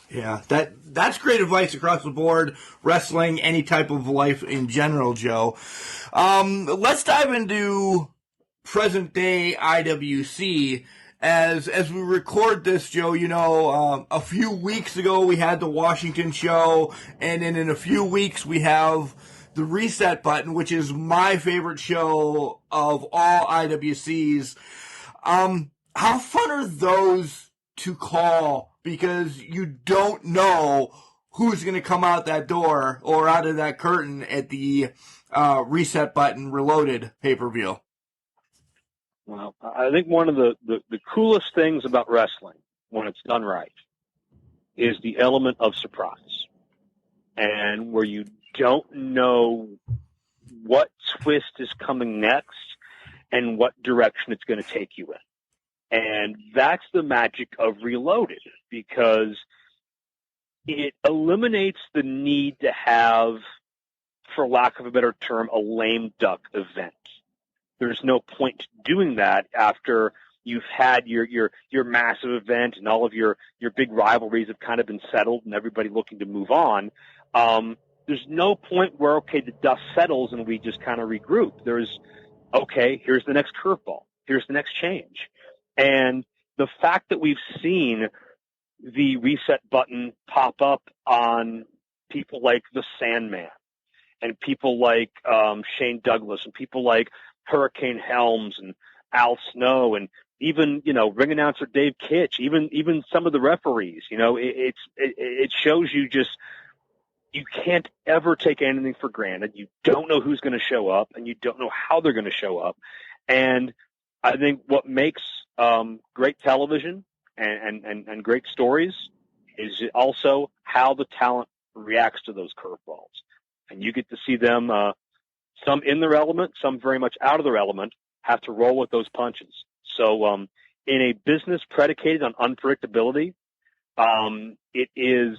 Yeah, that's great advice across the board, wrestling, any type of life in general, Joe. Let's dive into present day IWC. As we record this, Joe, a few weeks ago we had the Washington show, and then in a few weeks we have the Reset Button, which is my favorite show of all IWCs. How fun are those to call? Because you don't know who's going to come out that door or out of that curtain at the Reset Button Reloaded pay-per-view. Well, I think one of the coolest things about wrestling, when it's done right, is the element of surprise. And where you don't know what twist is coming next and what direction it's going to take you in. And that's the magic of Reloaded, because it eliminates the need to have, for lack of a better term, a lame duck event. There's no point doing that after you've had your massive event and all of your big rivalries have kind of been settled and everybody looking to move on. There's no point where, okay, the dust settles and we just kind of regroup. There's, okay, here's the next curveball. Here's the next change. And the fact that we've seen the Reset Button pop up on people like the Sandman and people like Shane Douglas and people like Hurricane Helms and Al Snow and even, ring announcer Dave Kitch, even some of the referees, it shows you just, you can't ever take anything for granted. You don't know who's going to show up, and you don't know how they're going to show up. And I think what makes great television and great stories is also how the talent reacts to those curveballs. And you get to see them, some in their element, some very much out of their element, have to roll with those punches. So in a business predicated on unpredictability, it is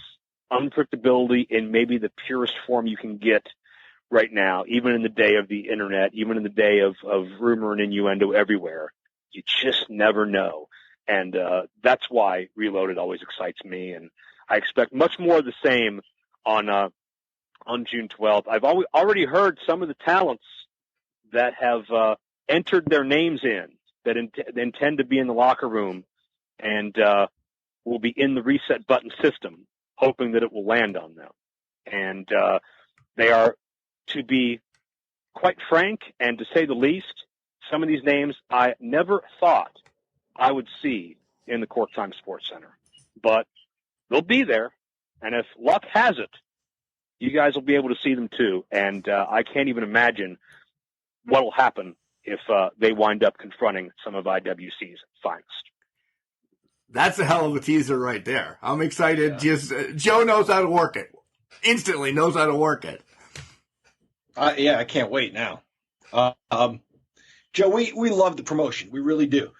unpredictability in maybe the purest form you can get right now, even in the day of the internet, even in the day of rumor and innuendo everywhere. You just never know. And that's why Reloaded always excites me. And I expect much more of the same on June 12th. I've already heard some of the talents that have entered their names in, that intend to be in the locker room and will be in the Reset Button system, hoping that it will land on them. And they are, to be quite frank and to say the least, some of these names I never thought I would see in the Cork Time Sports Center. But they'll be there, and if luck has it, you guys will be able to see them too. And I can't even imagine what will happen if they wind up confronting some of IWC's finest. That's a hell of a teaser right there. I'm excited. Just Joe knows how to work it. Instantly knows how to work it. I can't wait now. Joe, we love the promotion. We really do.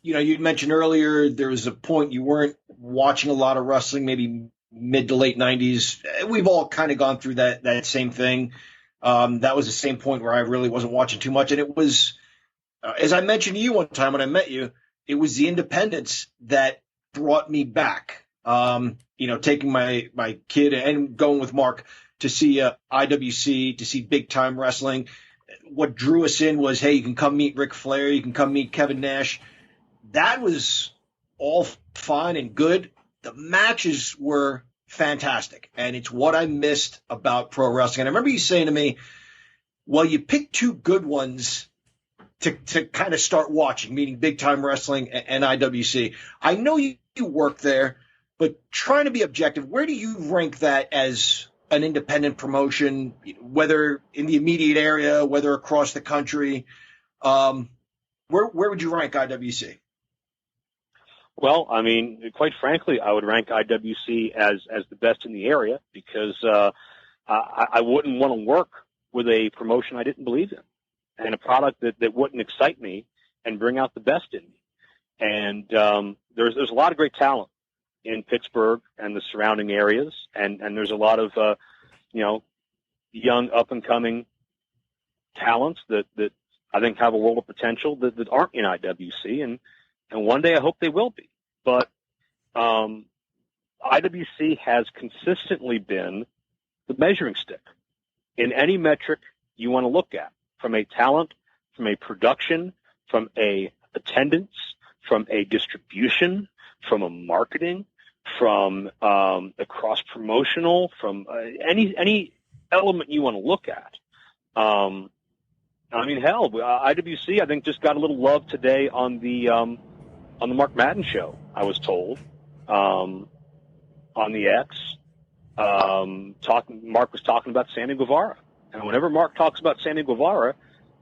You mentioned earlier there was a point you weren't watching a lot of wrestling, maybe mid to late 90s. We've all kind of gone through that same thing. That was the same point where I really wasn't watching too much. And it was, as I mentioned to you one time when I met you, it was the independence that brought me back. Taking my kid and going with Mark to see IWC, to see big time wrestling. What drew us in was, hey, you can come meet Ric Flair, you can come meet Kevin Nash. That was all fine and good. The matches were fantastic, and it's what I missed about pro wrestling. And I remember you saying to me, well, you picked two good ones to kind of start watching, meaning big time wrestling and IWC. I know you work there, but trying to be objective, where do you rank that as an independent promotion, whether in the immediate area, whether across the country? Where would you rank IWC? Well, I mean, quite frankly, I would rank IWC as the best in the area because I wouldn't want to work with a promotion I didn't believe in and a product that wouldn't excite me and bring out the best in me. And there's a lot of great talent in Pittsburgh and the surrounding areas, and there's a lot of young up and coming talents that I think have a world of potential that aren't in IWC, and one day I hope they will be. But IWC has consistently been the measuring stick in any metric you want to look at, from a talent, from a production, from a attendance, from a distribution, from a marketing, from a cross promotional, from any element you want to look at. I mean, hell, IWC I think just got a little love today on the Mark Madden show. I was told on the X. Mark was talking about Sammy Guevara, and whenever Mark talks about Sammy Guevara,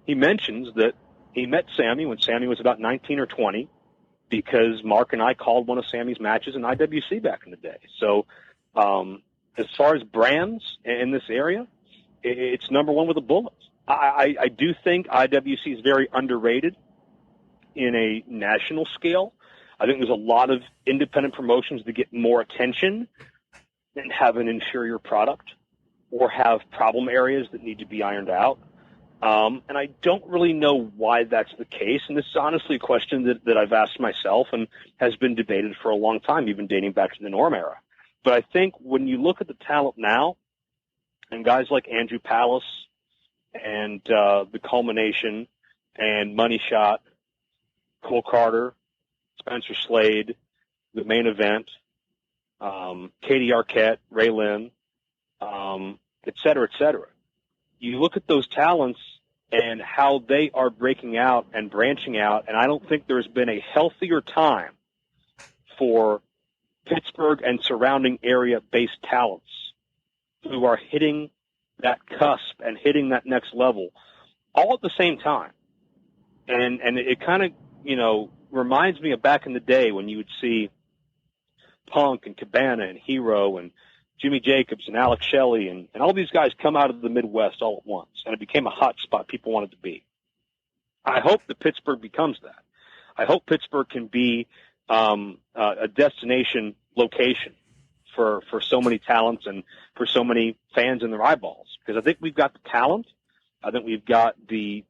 he mentions that he met Sammy when Sammy was about 19 or 20. Because Mark and I called one of Sammy's matches in IWC back in the day. So as far as brands in this area, it's number one with a bullet. I do think IWC is very underrated in a national scale. I think there's a lot of independent promotions that get more attention and have an inferior product or have problem areas that need to be ironed out. And I don't really know why that's the case. And this is honestly a question that I've asked myself and has been debated for a long time, even dating back to the Norm era. But I think when you look at the talent now and guys like Andrew Palace and The Culmination and Money Shot, Cole Carter, Spencer Slade, The Main Event, Katie Arquette, Ray Lynn, et cetera, you look at those talents and how they are breaking out and branching out, and I don't think there's been a healthier time for Pittsburgh and surrounding area-based talents who are hitting that cusp and hitting that next level all at the same time. And it kind of, reminds me of back in the day when you would see Punk and Cabana and Hero and Jimmy Jacobs and Alex Shelley and all these guys come out of the Midwest all at once, and it became a hot spot people wanted to be. I hope that Pittsburgh becomes that. I hope Pittsburgh can be a destination location for so many talents and for so many fans in their eyeballs, because I think we've got the talent. I think we've got the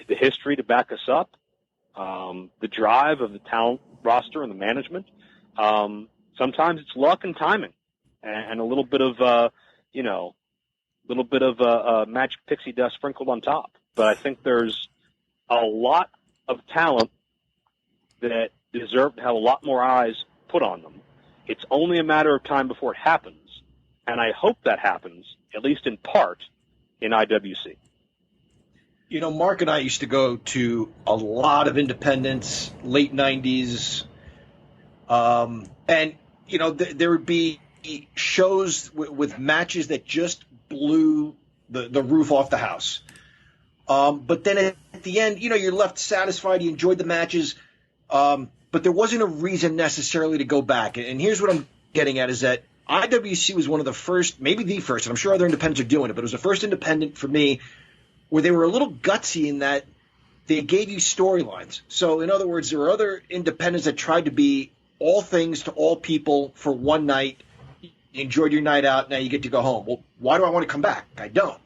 history to back us up, the drive of the talent roster and the management. Sometimes it's luck and timing, and a little bit of magic pixie dust sprinkled on top. But I think there's a lot of talent that deserve to have a lot more eyes put on them. It's only a matter of time before it happens, and I hope that happens, at least in part, in IWC. Mark and I used to go to a lot of independents, late 90s, and there would be shows with matches that just blew the roof off the house. But then at the end, you're left satisfied. You enjoyed the matches. But there wasn't a reason necessarily to go back. And here's what I'm getting at is that IWC was one of the first, maybe the first, and I'm sure other independents are doing it, but it was the first independent for me where they were a little gutsy in that they gave you storylines. So in other words, there were other independents that tried to be all things to all people for one night. You enjoyed your night out. Now you get to go home. Well, why do I want to come back? I don't.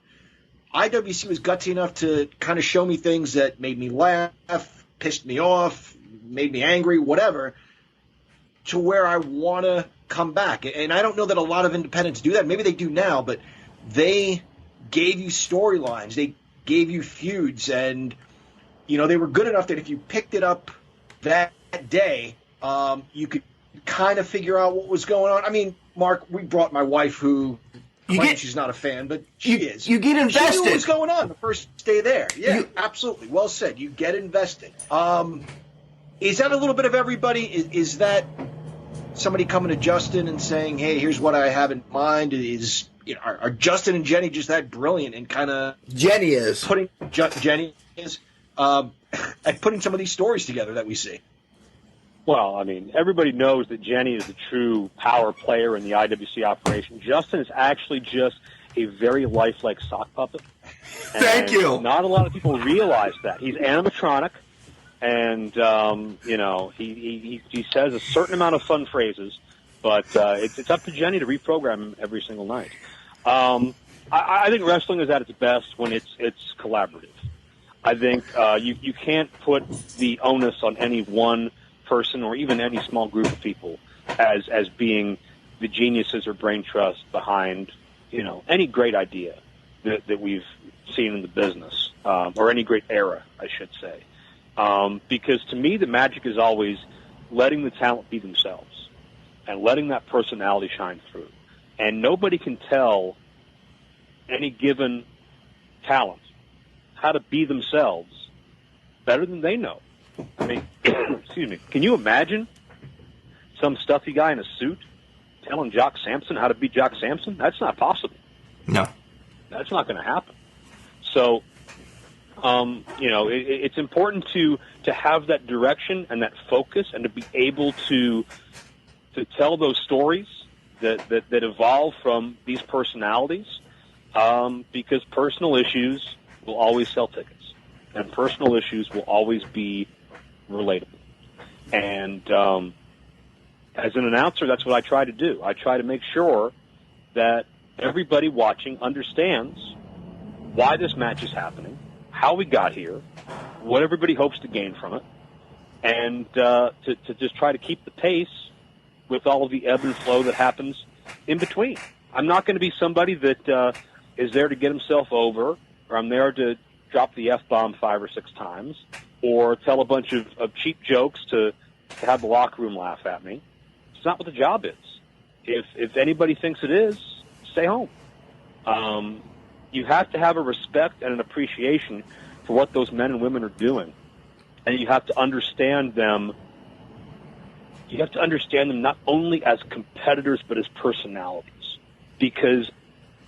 IWC was gutsy enough to kind of show me things that made me laugh, pissed me off, made me angry, whatever, to where I want to come back. And I don't know that a lot of independents do that. Maybe they do now, but they gave you storylines. They gave you feuds, and, they were good enough that if you picked it up that day, you could kind of figure out what was going on. I mean, Mark, we brought my wife who she's not a fan, but she is. You get invested. She knew what was going on the first day there. Yeah, absolutely. Well said. You get invested. Is that a little bit of everybody? Is that somebody coming to Justin and saying, hey, here's what I have in mind? Are Justin and Jenny just that brilliant and kind of Jenny is at putting some of these stories together that we see? Well, I mean, everybody knows that Jenny is the true power player in the IWC operation. Justin is actually just a very lifelike sock puppet. Thank you. Not a lot of people realize that. He's animatronic, and, he says a certain amount of fun phrases, but it's up to Jenny to reprogram him every single night. I think wrestling is at its best when it's collaborative. I think you can't put the onus on any one person or even any small group of people as being the geniuses or brain trust behind any great idea that we've seen in the business, or any great era, I should say. Because to me, the magic is always letting the talent be themselves and letting that personality shine through. And nobody can tell any given talent how to be themselves better than they know. I mean, excuse me, can you imagine some stuffy guy in a suit telling Jock Sampson how to be Jock Sampson? That's not possible. No. That's not going to happen. So, it's important to have that direction and that focus and to be able to tell those stories that evolve from these personalities, because personal issues will always sell tickets and personal issues will always be relatable. And as an announcer, that's what I try to do. I try to make sure that everybody watching understands why this match is happening, how we got here, what everybody hopes to gain from it, and to just try to keep the pace with all of the ebb and flow that happens in between. I'm not going to be somebody that is there to get himself over, or I'm there to drop the F-bomb 5 or 6 times, or tell a bunch of cheap jokes to have the locker room laugh at me. It's not what the job is. If anybody thinks it is, stay home. You have to have a respect and an appreciation for what those men and women are doing. And you have to understand them. You have to understand them not only as competitors, but as personalities. Because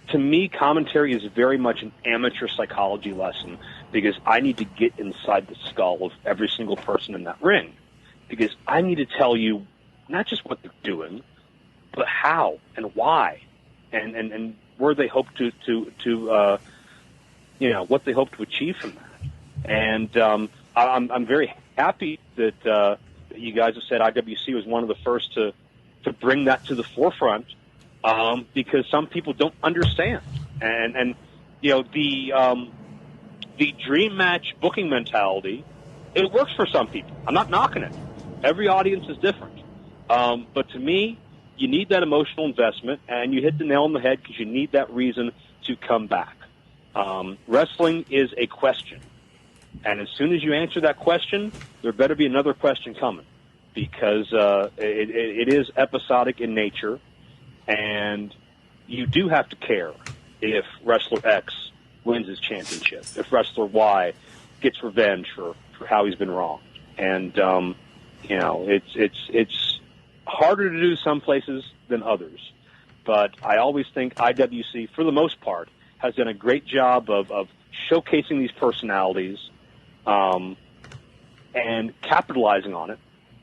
to me, commentary is very much an amateur psychology lesson, because I need to get inside the skull of every single person in that ring. Because I need to tell you not just what they're doing, but how and why, and where they hope to what they hope to achieve from that. And I'm very happy that you guys have said IWC was one of the first to bring that to the forefront, because some people don't understand. And the dream match booking mentality, it works for some people. I'm not knocking it. Every audience is different. But to me, you need that emotional investment, and you hit the nail on the head because you need that reason to come back. Wrestling is a question. And as soon as you answer that question, there better be another question coming, because it is episodic in nature, and you do have to care if Wrestler X wins his championship, if Wrestler Y gets revenge for how he's been wronged. And, it's harder to do some places than others. But I always think IWC, for the most part, has done a great job of showcasing these personalities, and capitalizing on it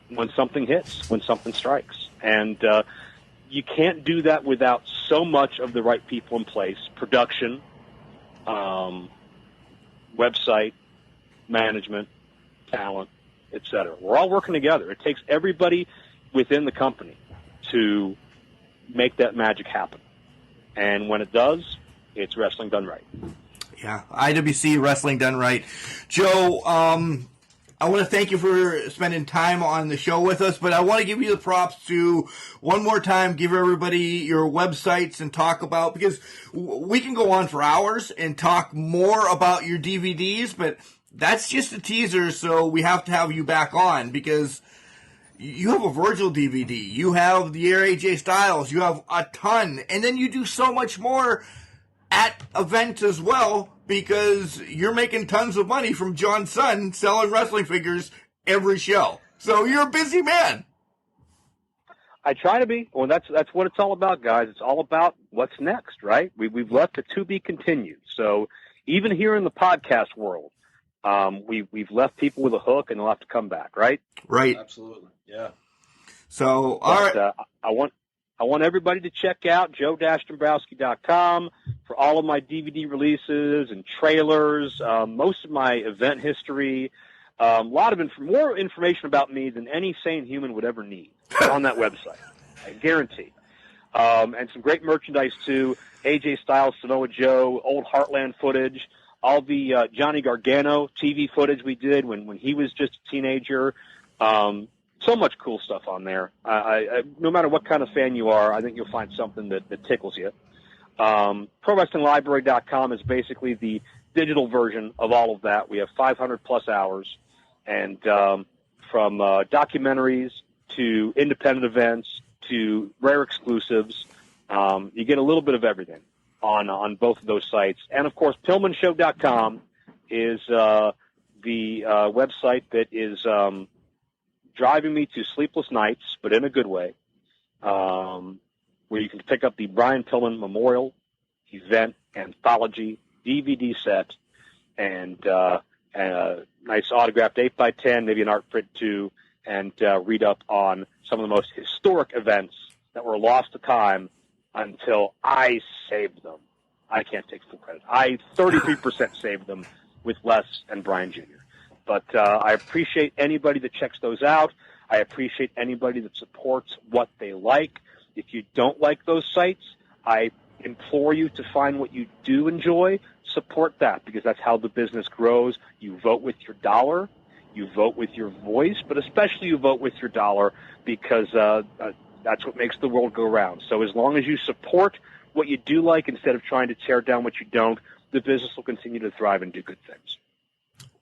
when something hits, when something strikes. And you can't do that without so much of the right people in place: production, website, management, talent, etc. We're all working together. It takes everybody within the company to make that magic happen. And when it does, it's wrestling done right. Yeah, IWC Wrestling Done Right. Joe, I want to thank you for spending time on the show with us, but I want to give you the props to, one more time, give everybody your websites and talk about, because we can go on for hours and talk more about your DVDs, but that's just a teaser, so we have to have you back on, because you have a Virgil DVD, you have the Air AJ Styles, you have a ton, and then you do so much more at events as well, because you're making tons of money from John's son selling wrestling figures every show. So you're a busy man. I try to be. Well, that's what it's all about, guys. It's all about what's next, right? We've left it to be continued. So even here in the podcast world, we've left people with a hook, and they'll have to come back, right? Right. Absolutely. Yeah. So, all right. I want everybody to check out joe-dombrowski.com for all of my DVD releases and trailers, most of my event history, a lot of more information about me than any sane human would ever need on that website. I guarantee. And some great merchandise too. AJ Styles, Samoa Joe, old Heartland footage, all the Johnny Gargano TV footage we did when he was just a teenager. So much cool stuff on there. No matter what kind of fan you are, I think you'll find something that tickles you. ProWrestlingLibrary.com is basically the digital version of all of that. We have 500 plus hours, and from documentaries to independent events to rare exclusives, you get a little bit of everything on both of those sites. And of course, PillmanShow.com is the website that is driving me to sleepless nights, but in a good way, where you can pick up the Brian Pillman Memorial Event Anthology DVD set and a nice autographed 8x10, maybe an art print too, and read up on some of the most historic events that were lost to time until I saved them. I can't take full credit. I 33% saved them with Les and Brian Jr. But I appreciate anybody that checks those out. I appreciate anybody that supports what they like. If you don't like those sites, I implore you to find what you do enjoy. Support that, because that's how the business grows. You vote with your dollar. You vote with your voice, but especially you vote with your dollar, because that's what makes the world go round. So as long as you support what you do like instead of trying to tear down what you don't, the business will continue to thrive and do good things.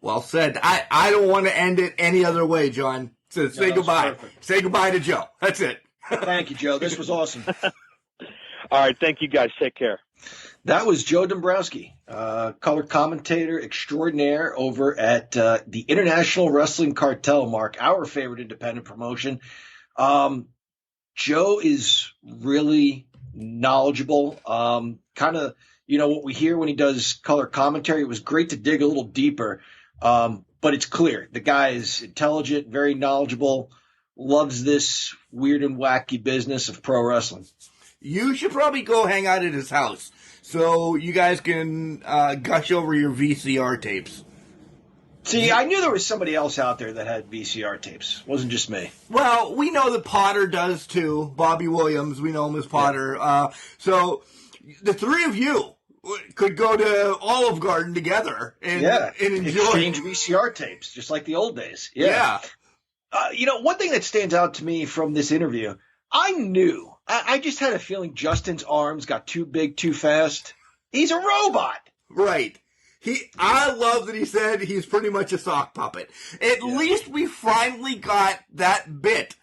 Well said. I don't want to end it any other way, John. So say goodbye. Perfect. Say goodbye to Joe. That's it. Thank you, Joe. This was awesome. All right. Thank you, guys. Take care. That was Joe Dombrowski, color commentator extraordinaire over at the International Wrestling Cartel, Mark, our favorite independent promotion. Joe is really knowledgeable. Kind of, what we hear when he does color commentary. It was great to dig a little deeper. But it's clear the guy is intelligent, very knowledgeable, loves this weird and wacky business of pro wrestling. You should probably go hang out at his house so you guys can gush over your VCR tapes. See, I knew there was somebody else out there that had VCR tapes. It wasn't just me. Well, we know that Potter does too. Bobby Williams, we know him as Potter. Yeah. So the three of you could go to Olive Garden together and enjoy. Exchange VCR tapes, just like the old days. Yeah. One thing that stands out to me from this interview, I just had a feeling Justin's arms got too big too fast. He's a robot. Right. I love that he said he's pretty much a sock puppet. At least we finally got that bit.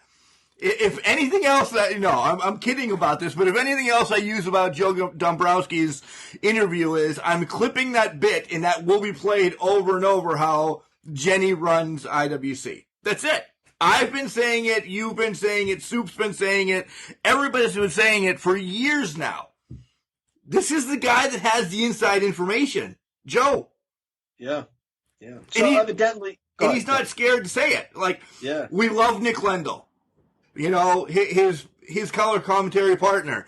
If anything else, I'm kidding about this, but if anything else I use about Joe Dombrowski's interview is I'm clipping that bit, and that will be played over and over, how Jenny runs IWC. That's it. I've been saying it, you've been saying it, Soup's been saying it, everybody's been saying it for years now. This is the guy that has the inside information. Joe, Yeah. So evidently, and he's not scared to say it. Like, yeah, we love Nick Lendl. You know, his color commentary partner.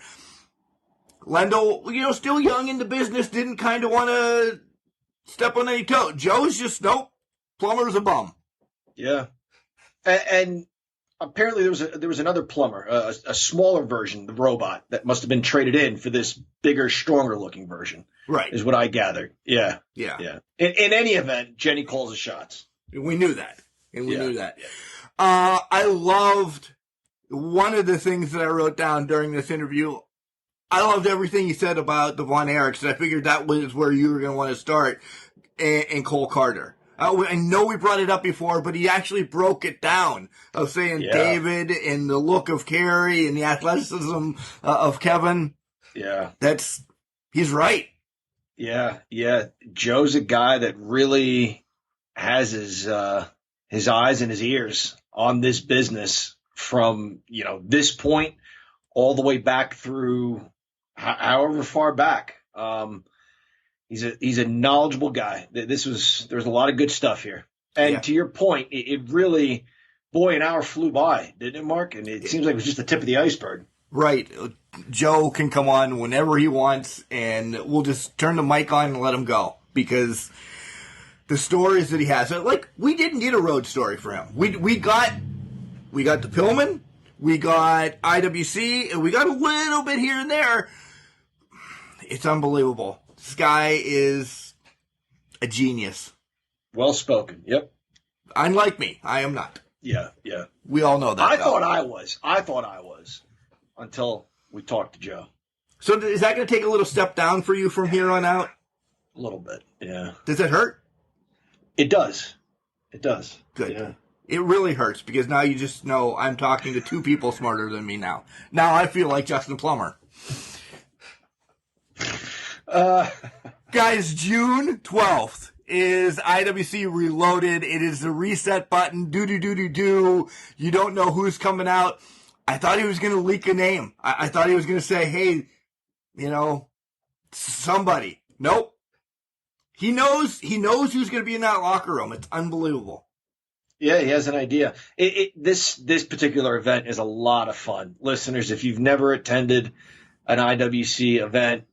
Lendl, you know, still young in the business, didn't kind of want to step on any toe. Joe's just, nope, Plummer's a bum. Yeah. And apparently there was another Plummer, a smaller version, the robot, that must have been traded in for this bigger, stronger looking version. Right. Is what I gathered. Yeah. Yeah. In any event, Jenny calls the shots. We knew that. And we knew that. I loved one of the things that I wrote down during this interview. I loved everything he said about the Von Erichs. I figured that was where you were going to want to start, and Cole Carter. I know we brought it up before, but he actually broke it down of saying David and the look of Kerry and the athleticism of Kevin. Yeah. He's right. Yeah. Joe's a guy that really has his eyes and his ears on this business from, you know, this point all the way back through however far back. He's a knowledgeable guy. There's a lot of good stuff here. And to your point, it really, an hour flew by, didn't it, Mark? And it seems like it was just the tip of the iceberg. Right. Joe can come on whenever he wants, and we'll just turn the mic on and let him go, because the stories that he has, like, we didn't get a road story for him. We got the Pillman, we got IWC, and we got a little bit here and there. It's unbelievable. This guy is a genius. Well spoken. Yep. Unlike me, I am not. Yeah. We all know that. I thought I was until we talked to Joe. So is that going to take a little step down for you from here on out? A little bit. Yeah. Does it hurt? It does. Good. Yeah. It really hurts, because now you just know I'm talking to two people smarter than me now. Now I feel like Justin Plummer. Guys, June 12th is IWC Reloaded. It is the reset button. Do. You don't know who's coming out. I thought he was going to leak a name. I thought he was going to say, hey, you know, somebody. Nope. He knows who's going to be in that locker room. It's unbelievable. Yeah, he has an idea. This particular event is a lot of fun. Listeners, if you've never attended an IWC event,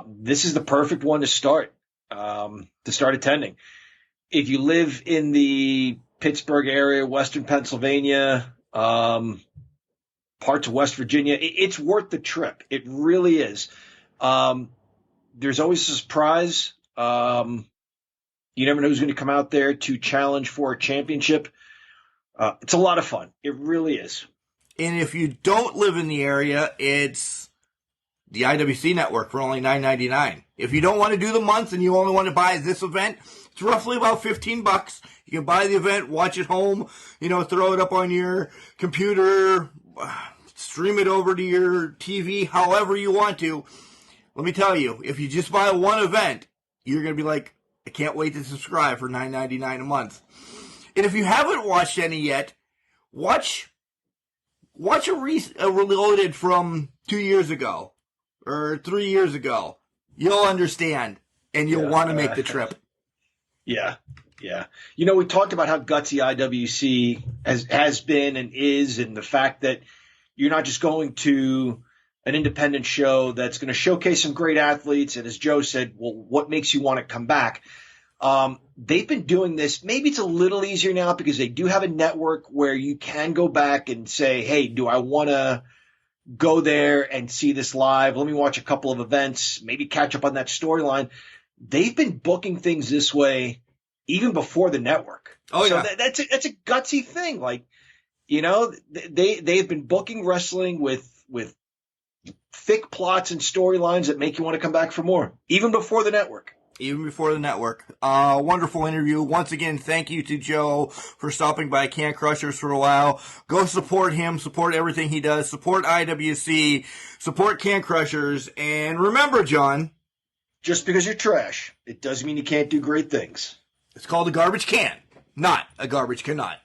this is the perfect one to start attending. If you live in the Pittsburgh area, Western Pennsylvania, parts of West Virginia, it's worth the trip. It really is. There's always a surprise. You never know who's going to come out there to challenge for a championship. It's a lot of fun. It really is. And if you don't live in the area, it's the IWC network for only $9.99. If you don't want to do the month and you only want to buy this event, it's roughly about $15. You can buy the event, watch it home, you know, throw it up on your computer, stream it over to your TV, however you want to. Let me tell you, if you just buy one event, you're going to be like, I can't wait to subscribe for $9.99 a month. And if you haven't watched any yet, watch a Reloaded from 2 years ago or 3 years ago. You'll understand, and you'll want to make the trip. Yeah. You know, we talked about how gutsy IWC has been and is, and the fact that you're not just going to an independent show that's going to showcase some great athletes. And as Joe said, well, what makes you want to come back? They've been doing this. Maybe it's a little easier now because they do have a network where you can go back and say, hey, do I want to go there and see this live? Let me watch a couple of events, maybe catch up on that storyline. They've been booking things this way even before the network. Oh, so yeah. That's a gutsy thing. Like, you know, they've been booking wrestling with thick plots and storylines that make you want to come back for more, even before the network. Wonderful interview. Once again, thank you to Joe for stopping by Can Crushers for a while. Go support him, support everything he does, support IWC, support Can Crushers, and remember, John, just because you're trash, it doesn't mean you can't do great things. It's called a garbage can, not a garbage cannot.